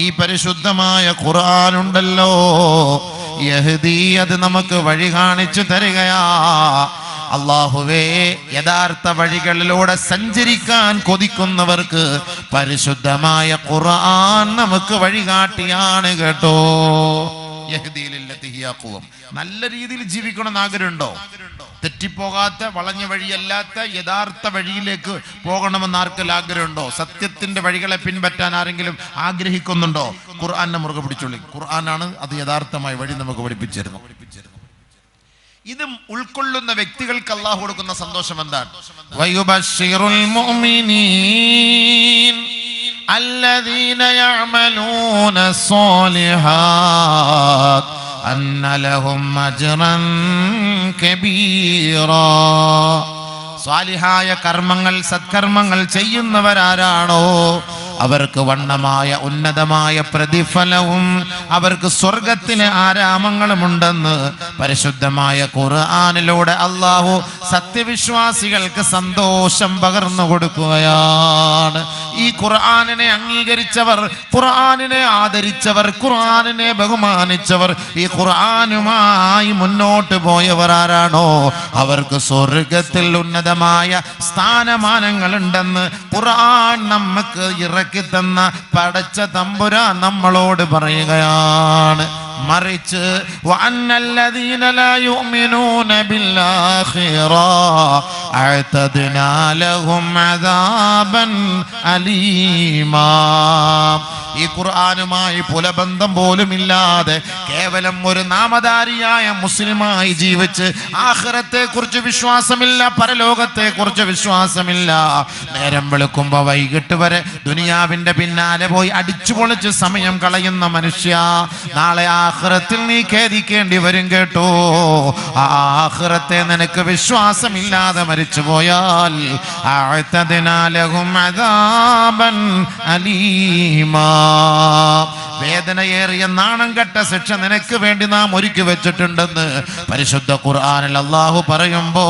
ഈ പരിശുദ്ധമായ ഖുർആൻ ഉണ്ടല്ലോ, യഹ്ദി, അത് നമുക്ക് വഴി കാണിച്ചു തരികയാ. അല്ലാഹുവേ, യഥാർത്ഥ വഴികളിലൂടെ സഞ്ചരിക്കാൻ കൊതിക്കുന്നവർക്ക് പരിശുദ്ധമായ ഖുർആൻ നമുക്ക് വഴികാട്ടിയാണ് കേട്ടോ. നല്ല രീതിയിൽ ജീവിക്കണമെന്ന് ആഗ്രഹമുണ്ടോ? തെറ്റിപ്പോകാത്ത, വളഞ്ഞ വഴിയല്ലാത്ത യഥാർത്ഥ വഴിയിലേക്ക് പോകണമെന്ന് ആർക്കെങ്കിലും ആഗ്രഹമുണ്ടോ? സത്യത്തിന്റെ വഴികളെ പിൻപറ്റാൻ ആരെങ്കിലും ആഗ്രഹിക്കുന്നുണ്ടോ? ഖുർആനെ മുറുകെ പിടിച്ചോളി. ഖുർആനാണ് അത് യഥാർത്ഥമായ വഴി നമുക്ക് പഠിപ്പിച്ചിരുന്നു. ഇത് ഉൾക്കൊള്ളുന്ന വ്യക്തികൾക്ക് അല്ലാഹു കൊടുക്കുന്ന സന്തോഷം എന്താണ്? വയുബശ്ശിറുൽ മുഅ്മിനീൻ الذين يعملون الصالحات أن لهم أجرا كبيرا. സ്വാലിഹായ കർമ്മങ്ങൾ, സത്കർമ്മങ്ങൾ ചെയ്യുന്നവരാരാണോ അവർക്ക് വണ്ണമായ ഉന്നതമായ പ്രതിഫലവും അവർക്ക് സ്വർഗത്തിന് ആരാമങ്ങളുമുണ്ടെന്ന് പരിശുദ്ധമായ ഖുർആനിലൂടെ അല്ലാഹു സത്യവിശ്വാസികൾക്ക് സന്തോഷം പകർന്നു കൊടുക്കുകയാണ്. ഈ ഖുർആനിനെ അംഗീകരിച്ചവർ, ഖുർആനിനെ ആദരിച്ചവർ, ഖുർആനിനെ ബഹുമാനിച്ചവർ, ഈ ഖുർആനുമായി മുന്നോട്ട് പോയവർ ആരാണോ അവർക്ക് സ്വർഗത്തിൽ ഉന്നതമായ സ്ഥാനമാനങ്ങൾ ഉണ്ടെന്ന് ഖുർആൻ നമുക്ക് ഇറക്കി തന്ന പടച്ച തമ്പുരാൻ നമ്മളോട് പറയുകയാണ്. മറിച്ച് വഅന്നല്ലദീന ലാ യുഅ്മിനൂന ബിൽആഖിറ അഅതദ്നാ ലഹും അദാബൻ അലീമാ. ഈ ഖുർആനുമായി പുലബന്ധം പോലും ഇല്ലാതെ കേവലം ഒരു നാമധാരിയായ മുസ്ലിമായി ജീവിച്ച് ആഖിറത്തെ കുറിച്ച് വിശ്വാസമില്ല, പരലോകത്തെ കുറിച്ച് വിശ്വാസമില്ല, നേരം വെളുക്കുമ്പോ വൈകിട്ട് വരെ ദുനിയാവിന്റെ പിന്നാലെ പോയി അടിച്ചു പൊളിച്ച് സമയം കളയുന്ന മനുഷ്യ, നാളെ ആഖിറത്തിൽ നീ ഖേദിക്കേണ്ടി വരും കേട്ടോ. ആ ആഖിറത്തെ നിനക്ക് വിശ്വാസമില്ലാതെ മരിച്ചു പോയാൽ അഅതദ്നാ ലഹും അദാബൻ അലീമാ, വേദനയേറിയ നാണം കെട്ട ശിക്ഷ നിനക്ക് വേണ്ടി നാം ഒരുക്കി വെച്ചിട്ടുണ്ടെന്ന് പരിശുദ്ധ ഖുർആനിൽ അല്ലാഹു പറയുമ്പോ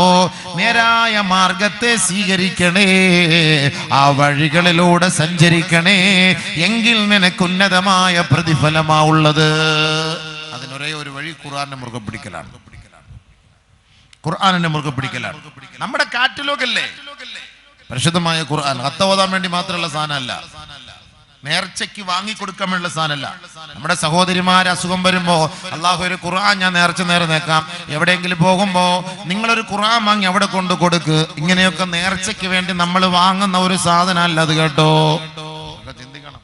നേരായ മാർഗത്തെ സ്വീകരിക്കണേ, ആ വഴികളിലൂടെ സഞ്ചരിക്കണേ, എങ്കിൽ നിനക്ക് ഉന്നതമായ പ്രതിഫലമാവുള്ളത്. അതിനൊരേ ഒരു വഴി ഖുർആനെ മുറുകെ പിടിക്കലാണ്. ഖുർആനെ മുറുകെ പിടിക്കലാണ്. നമ്മുടെ കാറ്റലോഗല്ലേ പരിശുദ്ധമായ ഖുർആൻ. ഖത്ത ഓതാൻ വേണ്ടി മാത്രമുള്ള സാധനമല്ല, നേർച്ചയ്ക്ക് വാങ്ങിക്കൊടുക്കാൻ വേണ്ടിയുള്ള സാധനമല്ല. നമ്മുടെ സഹോദരിമാര് അസുഖം വരുമ്പോ അള്ളാഹു ഒരു ഖുർആൻ ഞാൻ നേർച്ച നേർന്നേക്കാം, എവിടെയെങ്കിലും പോകുമ്പോ നിങ്ങളൊരു ഖുർആൻ വാങ്ങി അവിടെ കൊണ്ട് കൊടുക്ക്, ഇങ്ങനെയൊക്കെ നേർച്ചയ്ക്ക് വേണ്ടി നമ്മൾ വാങ്ങുന്ന ഒരു സാധനമല്ല അത് കേട്ടോ. ചിന്തിക്കണം.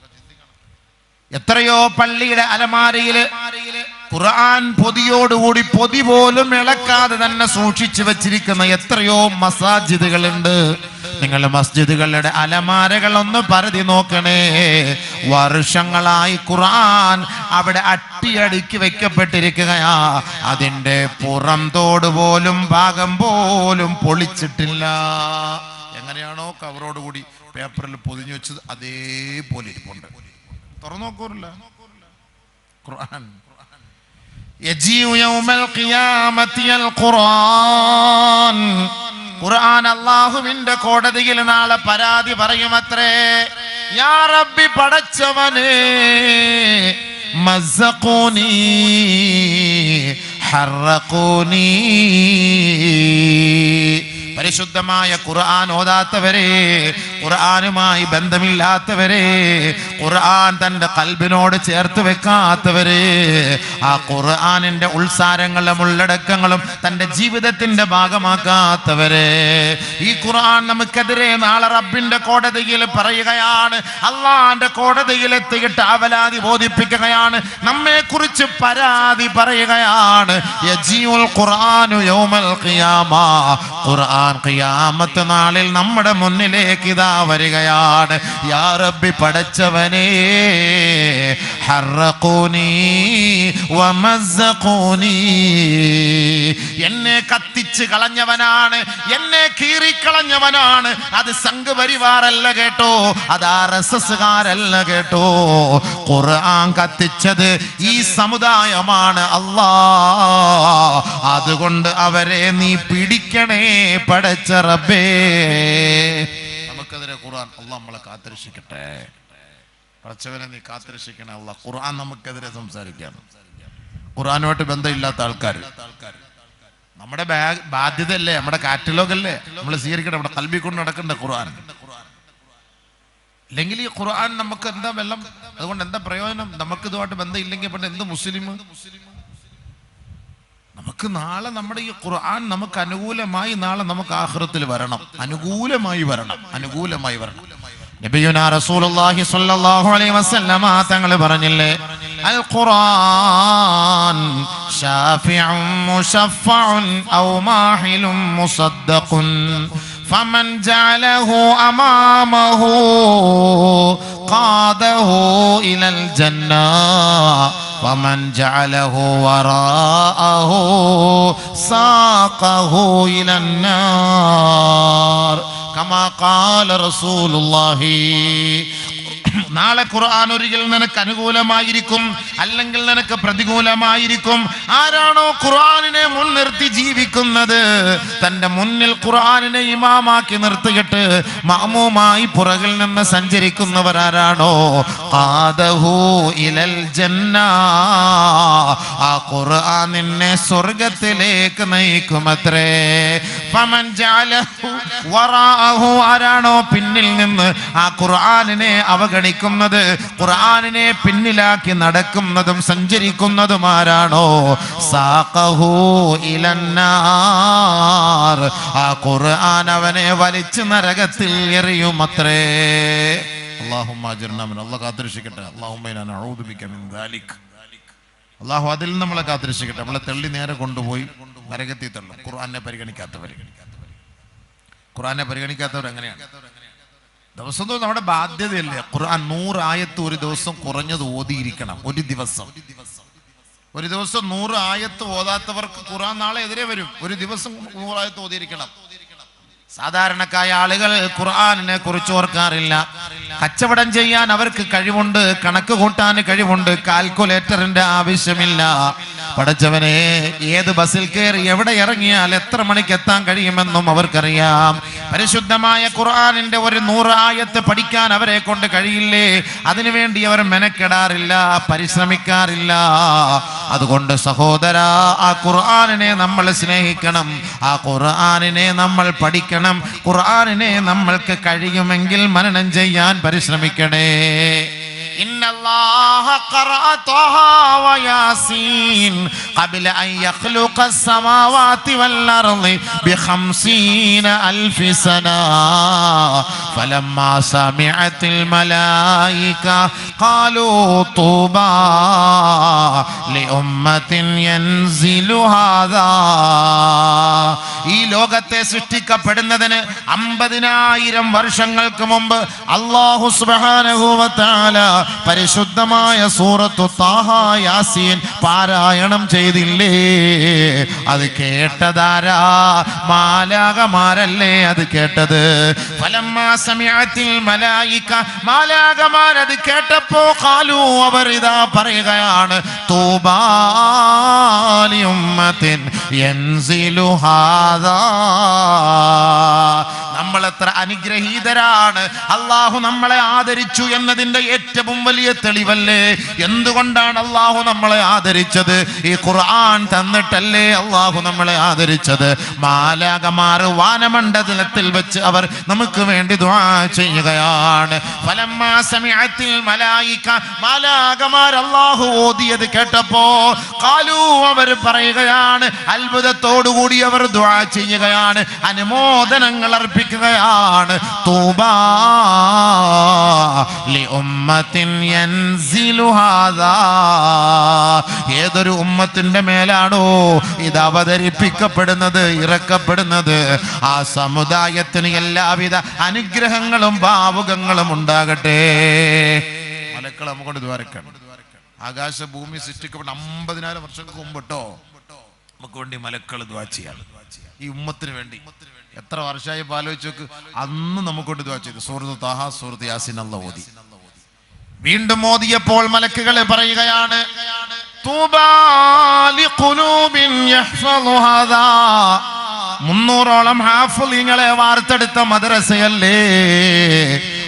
എത്രയോ പള്ളിയുടെ അലമാരയില് ഖുർആൻ പൊതിയോടുകൂടി പൊതി പോലും ഇളക്കാതെ തന്നെ സൂക്ഷിച്ചു വെച്ചിരിക്കുന്ന എത്രയോ മസാജിദുകളുണ്ട്. നിങ്ങൾ മസ്ജിദുകളുടെ അലമാരകൾ ഒന്ന് പരതി നോക്കണേ. വർഷങ്ങളായി ഖുർആൻ അവിടെ അട്ടിയടുക്കി വെക്കപ്പെട്ടിരിക്കുകയാ. അതിന്റെ പുറം തോട് പോലും ഭാഗം പോലും പൊളിച്ചിട്ടില്ല. എങ്ങനെയാണോ കവറോടുകൂടി പേപ്പറിൽ പൊതിഞ്ഞു വെച്ചത് അതേപോലെ ഇരിപ്പുണ്ട്. തുറന്നു നോക്കൂല്ല ഖുർആൻ. യജീഉ യൗമൽ ഖിയാമത്തിൽ ഖുർആൻ. ഖുർആൻ അല്ലാഹുവിന്റെ കോടതിയിൽ നാളെ പരാതി പറയുമത്രേ. യാ റബ്ബി, പടച്ചവനേ, മസ്സഖൂനി ഹറഖൂനി. പരിശുദ്ധമായ ഖുർആൻ ഓതാത്തവരെ, ഖുർആനുമായി ബന്ധമില്ലാത്തവരെ, ഖുർആൻ തന്റെ ഖൽബിനോട് ചേർത്ത് വെക്കാത്തവരെ, ആ ഖുർആനിന്റെ ഉൾസാരങ്ങളും ഉള്ളടക്കങ്ങളും തന്റെ ജീവിതത്തിന്റെ ഭാഗമാക്കാത്തവരെ, ഈ ഖുർആൻ നമുക്കെതിരെ നാളെ റബ്ബിന്റെ കോടതിയിൽ പറയുകയാണ്. അള്ളാന്റെ കോടതിയിൽ എത്തിയിട്ട് അവലാതി ബോധിപ്പിക്കുകയാണ്, നമ്മെ കുറിച്ച് പരാതി പറയുകയാണ്. യജീഉൽ ഖുർആനു യൗമൽ ഖിയാമ. ഖുർആൻ ഖിയാമത്ത് നാളിൽ നമ്മുടെ മുന്നിലേക്ക് ഇതാ വരികയാണ്. യാ റബ്ബി, പടച്ചവനേ, ഹറഖൂനി വമസ്സഖൂനി. എന്നെ കത്തിച്ച് കളഞ്ഞവനാണ്, എന്നെ കീറിക്കളഞ്ഞവനാണ്. അത് സംഘ് പരിവാറല്ല കേട്ടോ, അത് RSSകാരല്ല കേട്ടോ. ഖുർആൻ കത്തിച്ചത് ഈ സമുദായമാണ് അല്ലാ. അതുകൊണ്ട് അവരെ നീ പിടിക്കണേ പടച്ച റബ്ബേ. നമുക്കെതിരെ ഖുർആൻ. അല്ലാഹ് നമ്മളെ കാത്തിരക്ഷിക്കട്ടെ. പടച്ചവനെ നീ കാത്തുരക്ഷിക്കണേ അല്ലാഹ്. ഖുർആൻ നമുക്കെതിരെ സംസാരിക്കുകയാണ്. ഖുർആനുമായിട്ട് ബന്ധമില്ലാത്ത ആൾക്കാർ, നമ്മുടെ ബാധ്യതയല്ലേ, നമ്മുടെ കാറ്റലോഗ് അല്ലേ നമ്മൾ സ്വീകരിക്കണം, നമ്മുടെ കൽബി കൊണ്ട് നടക്കണ്ടേ ഖുർആൻ. ഇല്ലെങ്കിൽ ഈ ഖുർആൻ നമുക്ക് എന്താ വെള്ളം, അതുകൊണ്ട് എന്താ പ്രയോജനം? നമുക്ക് ഇതുമായിട്ട് ബന്ധമില്ലെങ്കിൽ പിന്നെ എന്ത് മുസ്ലിം? നമുക്ക് നാളെ നമ്മുടെ ഈ ഖുർആൻ നമുക്ക് അനുകൂലമായി നാളെ നമുക്ക് ആഖിറത്തിൽ വരണം, അനുകൂലമായി വരണം. നബിയുനാ റസൂലുള്ളാഹി സ്വല്ലല്ലാഹു അലൈഹി വസല്ലമ തങ്ങൾ പറഞ്ഞില്ലേ, അൽ ഖുർആൻ ശാഫിഉൻ മുശഫഉൻ ഔ മാഹിലുൻ മുസദ്ദഖുൻ ഫമൻ ജഅലഹു അമാമഹു ഖാദഹു ഇലൽ ജന്ന വമൻ ജഅലഹു വറാഅഹു സാഖഹു ഇലൻ നാർ കമാ ഖാല റസൂലുള്ളാഹി. നാളെ ഖുർആൻ ഒരിക്കൽ നിനക്ക് അനുകൂലമായിരിക്കും, അല്ലെങ്കിൽ നിനക്ക് പ്രതികൂലമായിരിക്കും. ആരാണോ ഖുർആനിനെ മുൻനിർത്തി ജീവിക്കുന്നത്, തന്റെ മുന്നിൽ ഖുർആനിനെ ഇമാമാക്കി നിർത്തിയിട്ട് മഅ്മൂമായി പുറകിൽ നിന്ന് സഞ്ചരിക്കുന്നവർ ആരാണോ, ഖാദഹു ഇലൽ ജന്ന, ആ ഖുർആൻ നിന്നെ സ്വർഗ്ഗത്തിലേക്ക് നയിക്കുമത്രേ. ഫമൻ ജഅലഹു വറാഅഹു, ആരാണോ പിന്നിൽ നിന്ന് ആ ഖുർആനിനെ അവഗണിക്കുന്നത്, ഖുർആനിനെ പിന്നിലാക്കി നടക്കുന്നതും സഞ്ചരിക്കുന്നതും ആരാണോ, സാഖഹു ഇലന്നാർ, ആ ഖുർആൻ അവനെ വലിച്ച് നരകത്തിൽ എറിയുമത്രേ. അല്ലാഹുമ്മ അജിർനാ മിൻ, അല്ലാഹു കാത്തുരക്ഷിക്കട്ടെ. അല്ലാഹുമ്മ ഇന്നാ നഊദു ബിക മിൻ ദാലിക്, അല്ലാഹു അതിൽ നമ്മളെ കാത്തുരക്ഷിക്കട്ടെ. നമ്മളെ തള്ളി നേരെ കൊണ്ടുപോയി നരകത്തിൽ തള്ളും. ഖുർആനെ പരിഗണിക്കാത്തവർ എങ്ങനെയാണ്? ദിവസം തോന്നും നമ്മുടെ ബാധ്യതയല്ലേ ഖുർആൻ. 100 ആയത്ത് ഒരു ദിവസം കുറഞ്ഞത് ഓതിയിരിക്കണം. ഒരു ദിവസം 100 ആയത്ത് ഓതാത്തവർക്ക് ഖുർആൻ നാളെ എതിരെ വരും. ഒരു ദിവസം 100 ആയത്ത് ഓതിയിരിക്കണം. സാധാരണക്കായ ആളുകൾ ഖുർആനിനെ കുറിച്ച് ഓർക്കാറില്ല. കച്ചവടം ചെയ്യാൻ അവർക്ക് കഴിവുണ്ട്, കണക്ക് കൂട്ടാൻ കഴിവുണ്ട്, കാൽക്കുലേറ്ററിന്റെ ആവശ്യമില്ല. പടച്ചവനെ, ഏത് ബസ്സിൽ കയറി എവിടെ ഇറങ്ങിയാൽ എത്ര മണിക്ക് എത്താൻ കഴിയുമെന്നും അവർക്കറിയാം. പരിശുദ്ധമായ ഖുർആനിന്റെ ഒരു 100 ആയത്ത് പഠിക്കാൻ അവരെ കൊണ്ട് കഴിയില്ലേ? അതിനുവേണ്ടി അവർ മെനക്കെടാറില്ല, പരിശ്രമിക്കാറില്ല. അതുകൊണ്ട് സഹോദരാ, ആ ഖുർആനിനെ നമ്മൾ സ്നേഹിക്കണം, ആ ഖുർആനിനെ നമ്മൾ പഠിക്കണം. ഖുർആനിനെ നമ്മൾക്ക് കഴിയുമെങ്കിൽ മനനം ചെയ്യാൻ പരിശ്രമിക്കണേ. ഇന്നല്ലാഹ ഖറഅ ത്വഹ വയാസീൻ ഖബ്ല അൻ യഖ്ലുഖ അസ്സമാവാതി വൽ അർളി ബിഖംസീന അൽഫി സന ഫലമ്മാ സമിഅത്തിൽ മലായിക ഖാലൂ തൂബാ ലിഉമ്മത്തിൻ യൻസിലു ഹാദാ. ഈ ലോകത്തെ സൃഷ്ടിക്കപ്പെടുന്നതിന് 50,000 വർഷങ്ങൾക്ക് മുമ്പ് അല്ലാഹു സുബ്ഹാനഹു വ തആല പരിശുദ്ധമായ സൂറത്തു താഹ യാസീൻ പാരായണം ചെയ്തില്ലേ? അത് കേട്ടതാരാ? മാലാകമാരല്ലേ അത് കേട്ടത്? ഫലമ്മാ സമിഅത്തിൽ മലായിക, മാലാകമാർ അത് കേട്ടപ്പോ ഖാലൂ, അവർ ഇതാ പറയുകയാണ്, തൂബാ ലി ഉമ്മത്തിൻ യൻസിലു ഹാദാ. നമ്മൾ എത്ര അനുഗ്രഹീതരാണ്! അള്ളാഹു നമ്മളെ ആദരിച്ചു എന്നതിന്റെ ഏറ്റവും വലിയ തെളിവല്ലേ? എന്തുകൊണ്ടാണ് അള്ളാഹു നമ്മളെ ആദരിച്ചത്? ഈ ഖുർആൻ തന്നിട്ടല്ലേ അള്ളാഹു നമ്മളെ ആദരിച്ചത്. മാലാകമാർ വാനമണ്ഡലത്തിൽ വെച്ച് അവർ നമുക്ക് വേണ്ടി ദുആ ചെയ്യുകയാണ്. ഫലമ്മാ സമിഅത്തിൽ മലായിക, മാലാകമാർ അള്ളാഹു ഓതിയത് കേട്ടപ്പോ ഖാലൂ, അവർ പറയുകയാണ്, അത്ഭുതത്തോടുകൂടി അവർ ദുആ ചെയ്യുകയാണ്, അനുമോദനങ്ങൾ അർപ്പിക്കുകയാണ്. തൂബാ ലി ഉമ്മത്തിൻ യൻസിലു ഹാദാ. ഏതൊരു ഉമ്മത്തിന്റെ മേലാണോ ഇത് അവതരിപ്പിക്കപ്പെടുന്നത്, ഇറക്കപ്പെടുന്നത്, ആ സമുദായത്തിന് എല്ലാവിധ അനുഗ്രഹങ്ങളും ഭാവുകങ്ങളും ഉണ്ടാകട്ടെ. മലക്കൾ നമുക്കൊണ്ട് ദ്വാരക്കാണ്. ആകാശ ഭൂമി സൃഷ്ടിക്കപ്പെട്ട 50,000 വർഷങ്ങൾക്ക് മുമ്പട്ടോ നമുക്ക് വേണ്ടി മലക്കൾ ദ്വാ ചെയ്യാം. ഈ ഉമ്മത്തിന് വേണ്ടി എത്ര വർഷമായി ആലോചിച്ച് നോക്ക്. അന്ന് നമുക്കൊണ്ട് ദ്വാ ചെയ്തു. സൂറത്ത് താഹ, സൂറത്ത് യാസീൻ അല്ലാഹു ഓതി. വീണ്ടും ഓതിയപ്പോൾ മലക്കുകൾ പറയുകയാണ്, തൂബാ ലിഖുലൂബിൻ യഹ്ഫളു ഹാദാ. 300ഓളം ഹാഫിളിങ്ങളെ വാർത്തെടുത്ത മദ്രസയല്ലേ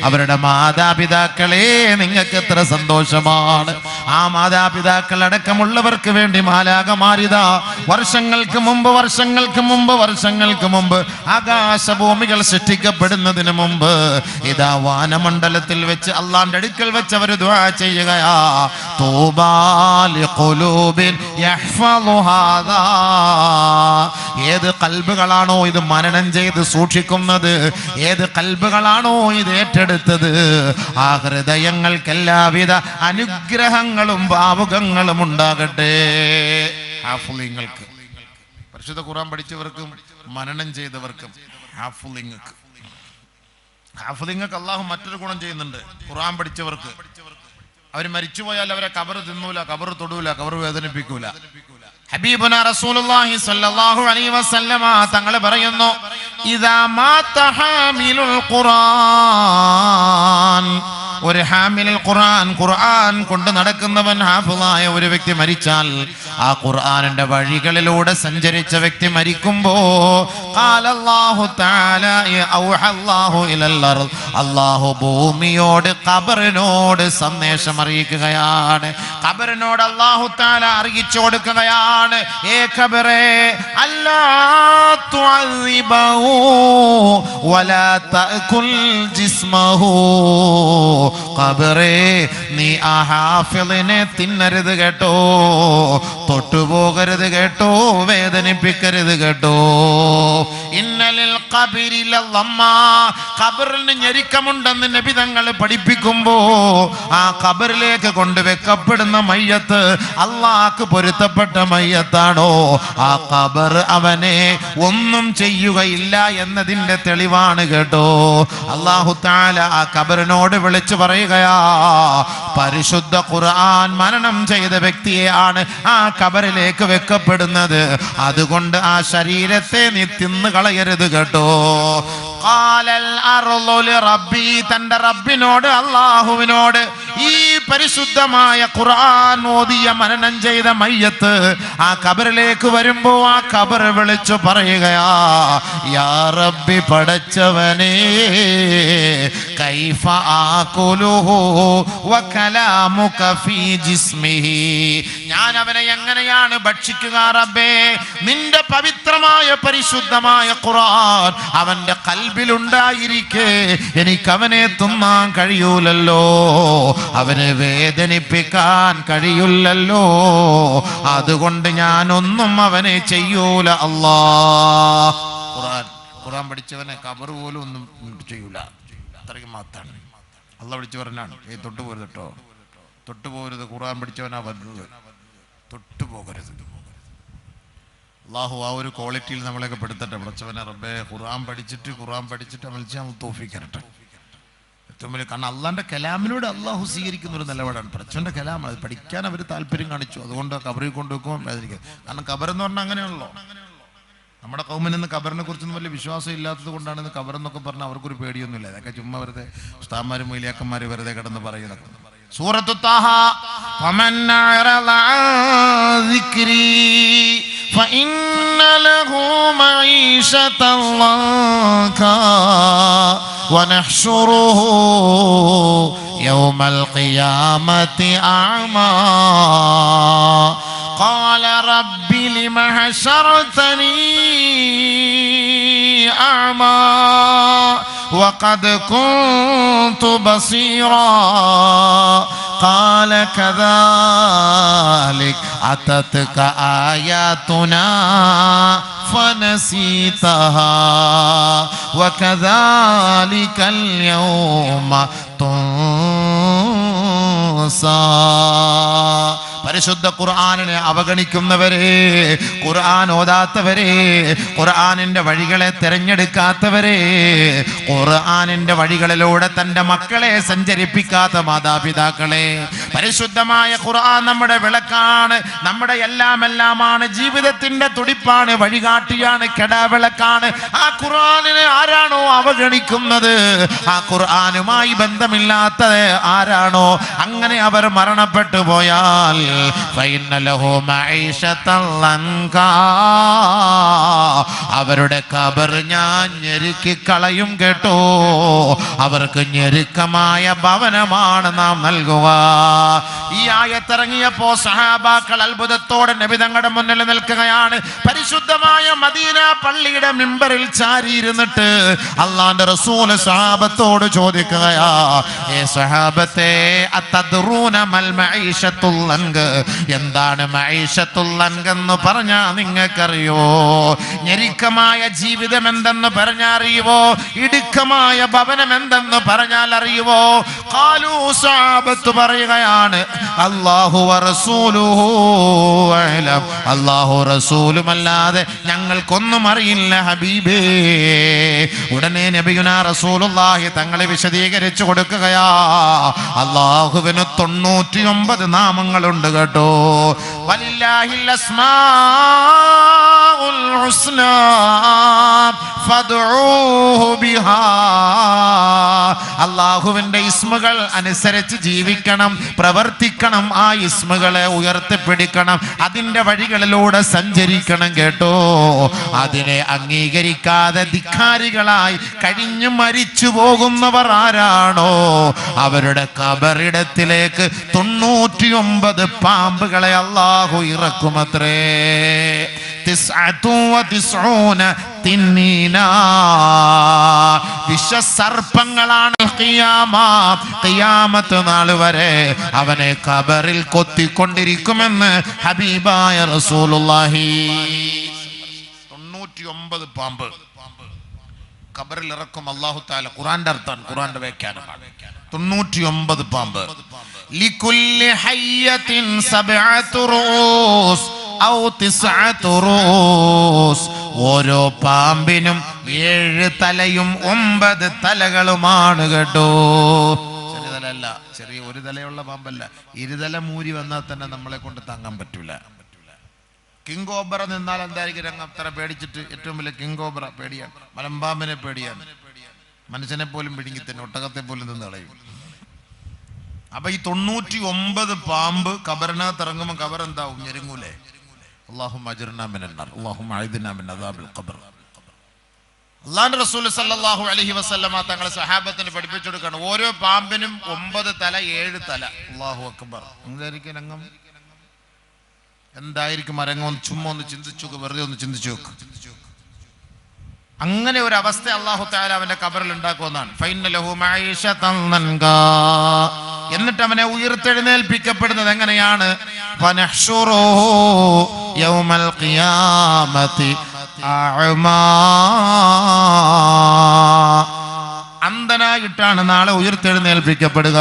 അവരുടെ മാതാപിതാക്കളെ നിങ്ങൾക്ക് എത്ര സന്തോഷമാണ്. ആ മാതാപിതാക്കൾ അടക്കമുള്ളവർക്ക് വേണ്ടി മാലാഖമാരിതാ വർഷങ്ങൾക്ക് മുമ്പ് ആകാശഭൂമികൾ സൃഷ്ടിക്കപ്പെടുന്നതിന് മുമ്പ് ഇതാ വാനമണ്ഡലത്തിൽ വെച്ച് അള്ളാന്റെ അടുക്കൽ വെച്ച് അവർ ദുആ ചെയ്യുകയാ, തൂബാ ലിഖുലൂബിൻ യഹ്ഫളു ഹാദാ. ഏത് ഖൽബുകളാണോ ഇത് മനനം ചെയ്ത് സൂക്ഷിക്കുന്നത്, ഏത് ഖൽബുകളാണോ ഇത് ഏറ്റെടുത്തത്, ആ ഹൃദയങ്ങൾക്ക് എല്ലാവിധ അനുഗ്രഹങ്ങളും ഭാവുകങ്ങളും ഉണ്ടാകട്ടെ. ഹാഫിളിങ്ങൾക്ക്, പരിശുദ്ധ ഖുർആൻ പഠിച്ചവർക്കും മനനം ചെയ്തവർക്കും ഹാഫിളിങ്ങൾക്ക് അള്ളാഹു മറ്റൊരു ഗുണം ചെയ്യുന്നുണ്ട്. ഖുർആൻ പഠിച്ചവർക്ക് അവർ മരിച്ചുപോയാൽ അവരെ ഖബർ തിന്നൂല, ഖബർ തൊടൂല, ഖബർ വേദനിപ്പിക്കൂല. ഹബീബുനാ റസൂലുള്ളാഹി സ്വല്ലല്ലാഹു അലൈഹി വസല്ലമ തങ്ങൾ പറയുന്നു, ഇദാ മാത ഹാമിലുൽ ഖുർആൻ, ഒരു ഹാമിലുൽ ഖുർആൻ, ഖുർആൻ കൊണ്ട് നടക്കുന്നവൻ, ഹാഫിളായ ഒരു വ്യക്തി മരിച്ചാൽ, ആ ഖുർആനിന്റെ വഴികളിലൂടെ സഞ്ചരിച്ച വ്യക്തി മരിക്കുമ്പോ ഖാലല്ലാഹു തആല ഔഹല്ലാഹു ഇലൽ അർദ്, അല്ലാഹു ഭൂമിയോട് ഖബറിനോട് സന്ദേശം അറിയിക്കുകയാണ്. ഖബറിനോട് അല്ലാഹു തആല അറിയിച്ചു കൊടുക്കുകയാണ്, ഏ ഖബറേ അല്ലാ തുഅസിബഹു വലാ തഅകുൽ ജിസ്മഹു. ഖബറേ നീ ആ ഹാഫിളിനെ തിന്നരുത് കേട്ടോ, തൊട്ടുപോകരുത് കേട്ടോ, വേദനിപ്പിക്കരുത് കേട്ടോ. ഇന്നലിൽ ഖബരി ലളമ്മ, ഖബറിന് ഞെരുക്കമുണ്ടെന്ന് നബി തങ്ങൾ പഠിപ്പിക്കുമ്പോ ആ ഖബറിലേക്ക് കൊണ്ടുവെക്കപ്പെടുന്ന മയ്യത്ത് അല്ലാഹ്ക്ക് പൊരുത്തപ്പെട്ട മയ്യത്താണോ, ആ ഖബർ അവനെ ഒന്നും ചെയ്യുകയില്ല എന്നതിന്റെ തെളിവാണ് കേട്ടോ. അല്ലാഹു തആല ആ ഖബറിനോട് വിളിച്ചു പറയുകയാ, പരിശുദ്ധ ഖുർആൻ മനനം ചെയ്ത വ്യക്തിയെയാണ് ആ ഖബറിലേക്ക് വെക്കപ്പെടുന്നത്, അതുകൊണ്ട് ആ ശരീരത്തെ നീ തിന്നു കളയരുത് കേട്ടോ. തന്റെ റബ്ബിനോട്, അല്ലാഹുവിനോട് ഈ പരിശുദ്ധമായ ഖുർആൻ ഓതിയ മനനം ചെയ്ത മയ്യത്ത് ആ ഖബറിലേക്ക് വരുമ്പോ ആ ഖബർ വിളിച്ചു പറയുകയാ, യാ റബ്ബി പടച്ചവനേ, കൈഫ ആകുലുഹു വകലാമുക ഫീ ജിസ്മിഹി, ഞാൻ അവനെ എങ്ങനെയാണ് ഭക്ഷിക്കുക റബ്ബേ, നിന്റെ പവിത്രമായ പരിശുദ്ധമായ ഖുർആൻ അവന്റെ ഖൽബിലുണ്ടായിരിക്കെ എനിക്ക് അവനെ തിന്നാൻ കഴിയൂലല്ലോ, അവനെ വേദനിപ്പിക്കാൻ കഴിയില്ലല്ലോ, അതുകൊണ്ട് ഞാനൊന്നും അവനെ ചെയ്യൂല അല്ലാഹ്. ഖുർആൻ പഠിച്ചവനെ ഖബർ പോലും ഒന്നും ചെയ്യൂല, അത്രയ്ക്ക് മാത്രമാണ്. അള്ളാഹ് വിളിച്ചു പറഞ്ഞാണ്, തൊട്ടുപോകരുത് കേട്ടോ, തൊട്ടുപോകരുത്, ഖുർആൻ പഠിച്ചവനാ വന്നത്, തൊട്ടുപോകരുത്. അള്ളാഹു ആ ഒരു ക്വാളിറ്റിയിൽ നമ്മളെയൊക്കെ പെടുത്തട്ടെ. പഠിച്ചവനെ റബ്ബേ, ഖുർആൻ പഠിച്ചിട്ട് അമൽച്ചാൽ തോഫിക്കരട്ടെ. ഏറ്റവും വലിയ, കാരണം അള്ളാന്റെ കലാമിനോട് അള്ളാഹു സ്വീകരിക്കുന്ന ഒരു നിലപാടാണ്. പഠിച്ചവന്റെ കലാം, അത് പഠിക്കാൻ അവർ താല്പര്യം കാണിച്ചു, അതുകൊണ്ട് കബറിൽ കൊണ്ടുവെക്കുമ്പോൾ വേദനിക്കുക. കാരണം ഖബറെന്ന് പറഞ്ഞാൽ അങ്ങനെയാണല്ലോ. നമ്മുടെ കൗമിന് ഇന്ന് ഖബറിനെ കുറിച്ചൊന്നും വലിയ വിശ്വാസം ഇല്ലാത്തത് കൊണ്ടാണ് ഇന്ന് ഖബറെന്നൊക്കെ പറഞ്ഞാൽ അവർക്കൊരു പേടിയൊന്നുമില്ല. ഇതൊക്കെ ചുമ്മാ വെറുതെ ഉസ്താദ്മാരും മൊയ്ലിയാക്കന്മാരും വെറുതെ കിടന്ന് പറയുന്നത്. സൂറത്തു താഹ, ഫമൻ അഅറള അൻ ദിക്രി ഫഇന്ന ലഹു മഈശതൻ ളൻകാ വനഹ്ശുറുഹു യൗമൽ ഖിയാമത്തി അഅമാ ഖാല റബ്ബി ലിമ ഹശർതനീ അഅമാ വഖദ് കുന്തു ബസീറാ قال كذلك أتتك آياتنا فنسيتها وكذلك اليوم تنسى. പരിശുദ്ധ ഖുർആനിനെ അവഗണിക്കുന്നവരെ, ഖുർആൻ ഓതാത്തവരെ, ഖുർആനിന്റെ വഴികളെ തിരഞ്ഞെടുക്കാത്തവരെ, ഖുർആനിന്റെ വഴികളിലൂടെ തന്റെ മക്കളെ സഞ്ചരിപ്പിക്കാത്ത മാതാപിതാക്കളെ, പരിശുദ്ധമായ ഖുർആൻ നമ്മുടെ വിളക്കാണ്, നമ്മുടെ എല്ലാമാണ്, ജീവിതത്തിന്റെ തുടിപ്പാണ്, വഴികാട്ടിയാണ്, കെടാവിളക്കാണ്. ആ ഖുർആനിനെ ആരാണോ അവഗണിക്കുന്നത്, ആ ഖുർആനുമായി ബന്ധമില്ലാത്ത ആരാണോ, അങ്ങനെ അവർ മരണപ്പെട്ടു പോയാൽ ഫഇന്ന ലഹു മഈശതൻ ലൻകാ, അവരുടെ ഖബർ ഞാൻ ഞെരുക്കി കളയും കേട്ടോ. അവർക്ക് ഞെരുക്കമായ ഭവനമാണ് നാം നൽകുക. ഈ ആയത്തിറങ്ങിയപ്പോ സഹാബാക്കൾ അത്ഭുതത്തോടെ നബി തങ്ങളുടെ മുന്നിൽ നിൽക്കുകയാണ്. പരിശുദ്ധമായ മദീന പള്ളിയുടെ മിമ്പറിൽ ചാരിയിരുന്നിട്ട് അല്ലാഹുവിന്റെ റസൂൽ സഹാബത്തോട് ചോദിക്കുകയാ, ഏ സഹാബത്തെ, അതദ്റൂന മൽ മഈശത്തുൽ ലൻഗ്, എന്താണ് മഈശത്തുൽ ലൻഗ് എന്ന് പറഞ്ഞാ നിങ്ങൾക്കറിയോ? ഞെരുക്കമായ ജീവിതം എന്തെന്ന് പറഞ്ഞാൽ അറിയുവോ? ഇടുക്കമായ ഭവനം എന്തെന്ന് പറഞ്ഞാൽ അറിയുവോ? ഖാലൂ, സഹാബത്ത് പറയുകയാണ്, അല്ലാഹു വറസൂലുഹു അഅലം, അല്ലാഹു റസൂലുമല്ലാതെ ഞങ്ങൾക്കൊന്നും അറിയില്ല ഹബീബേ. ഉടനെ നബിയുനാ റസൂലുള്ളാഹി തങ്ങളെ വിശദീകരിച്ചു കൊടുക്കുകയാ, അല്ലാഹുവിന് 99 നാമങ്ങളുണ്ട് കേട്ടോ. വലില്ലാഹിൽ അസ്മാഉൽ ഹുസ്നാ ഫദ്ഉഹു ബിഹാ. അല്ലാഹുവിന്റെ ഇസ്മുകൾ അനുസരിച്ച് ജീവിക്കണം, പ്രവർത്തിക്കണം, ആ ഇസ്മുകളെ ഉയർത്തിപ്പിടിക്കണം, അതിന്റെ വഴികളിലൂടെ സഞ്ചരിക്കണം കേട്ടോ. അതിനെ അംഗീകരിക്കാതെ ധിക്കാരികളായി കഴിഞ്ഞു മരിച്ചു പോകുന്നവർ ആരാണോ അവരുടെ ഖബറിടത്തിലേക്ക് 99 പാമ്പുകളെ അല്ലാഹു ഇറക്കുമത്രേ. 99 തിന്നീനാ, വിഷസർപ്പങ്ങളാണ് ഖിയാമത്ത് നാൾ വരെ അവനെ ഖബറിൽ കൊത്തിക്കൊണ്ടിരിക്കുമെന്ന് ഹബീബായ റസൂലുള്ളാഹി. 99 പാമ്പ് ഖബറിൽ ഇറക്കും അല്ലാഹു തആല. ഖുർആന്റെ അർത്ഥമാണ്, ഖുർആന്റെ വ്യാഖ്യാനമാണ്. 99 പാമ്പ്. ലികുല്ലി ഹയ്യത്തിൻ സബ്അതു റൂസ് ഔ തിസ്അതു റൂസ്, ഓരോ പാമ്പിനും 7 തലയും 9 തലകളുമാണ് കേട്ടോ. ചെറിയ തലയല്ല, ചെറിയ ഒരു തലയുള്ള പാമ്പല്ല. 2 തല മൂരി വന്നാൽ തന്നെ നമ്മളെ കൊണ്ട് താങ്ങാൻ പറ്റൂല. കിങ് കോബ്ര നിന്നാൽ എന്തായിരിക്കും രംഗം? അത്ര പേടിച്ചിട്ട് ഏറ്റവും വലിയ കിങ് കോബ്ര പേടിയാണ്, മലമ്പാമ്പിനെ പേടിയാണ്. മനുഷ്യനെ പോലും പിടുങ്ങി തന്നെ, ഒട്ടകത്തെ പോലും നിന്ന് കളയും. അപ്പൊ ഈ 99 പാമ്പ് ഖബറിനകത്ത് ഇറങ്ങുമ്പോൾ ഖബർ എന്താവും? ഞെരുങ്ങൂലേ? അല്ലാഹുമ്മ അജ്ർനാ മിനൻ നാർ, അല്ലാഹുമ്മ അഇദ്നാ മിൻ അദാബിൽ ഖബർ. അല്ലാഹുവിന്റെ റസൂൽ സല്ലല്ലാഹു അലൈഹി വസല്ലമ തങ്ങളെ സഹാബത്തിന് പഠിപ്പിച്ചു കൊടുക്കുകയാണ്, ഓരോ പാമ്പിനും 9 തല 7 തല. അല്ലാഹു അക്ബർ. എന്തായിരിക്കും രംഗം? എന്തായിരിക്കും അരങ്ങം? ചുമ്മാ ഒന്ന് ചിന്തിച്ചു നോക്ക്, വെറുതെ ഒന്ന് ചിന്തിച്ചു നോക്ക്. അങ്ങനെ ഒരു അവസ്ഥ അല്ലാഹു തആല അവന്റെ ഖബറിൽ ഉണ്ടാക്കുമെന്നാണ്. ഫൈന്ന ലഹു മഈശതൻ ലൻകാ, എന്നിട്ട് അവനെ ഉയർത്തെഴുന്നേൽപ്പിക്കപ്പെടുന്നത് എങ്ങനെയാണ്? ഫനഹ്ശുറുഹു യൗമൽ ഖിയാമത്തി അഅമാ, അന്ധനായിട്ടാണ് നാളെ ഉയർത്തെഴുന്നേൽപ്പിക്കപ്പെടുക.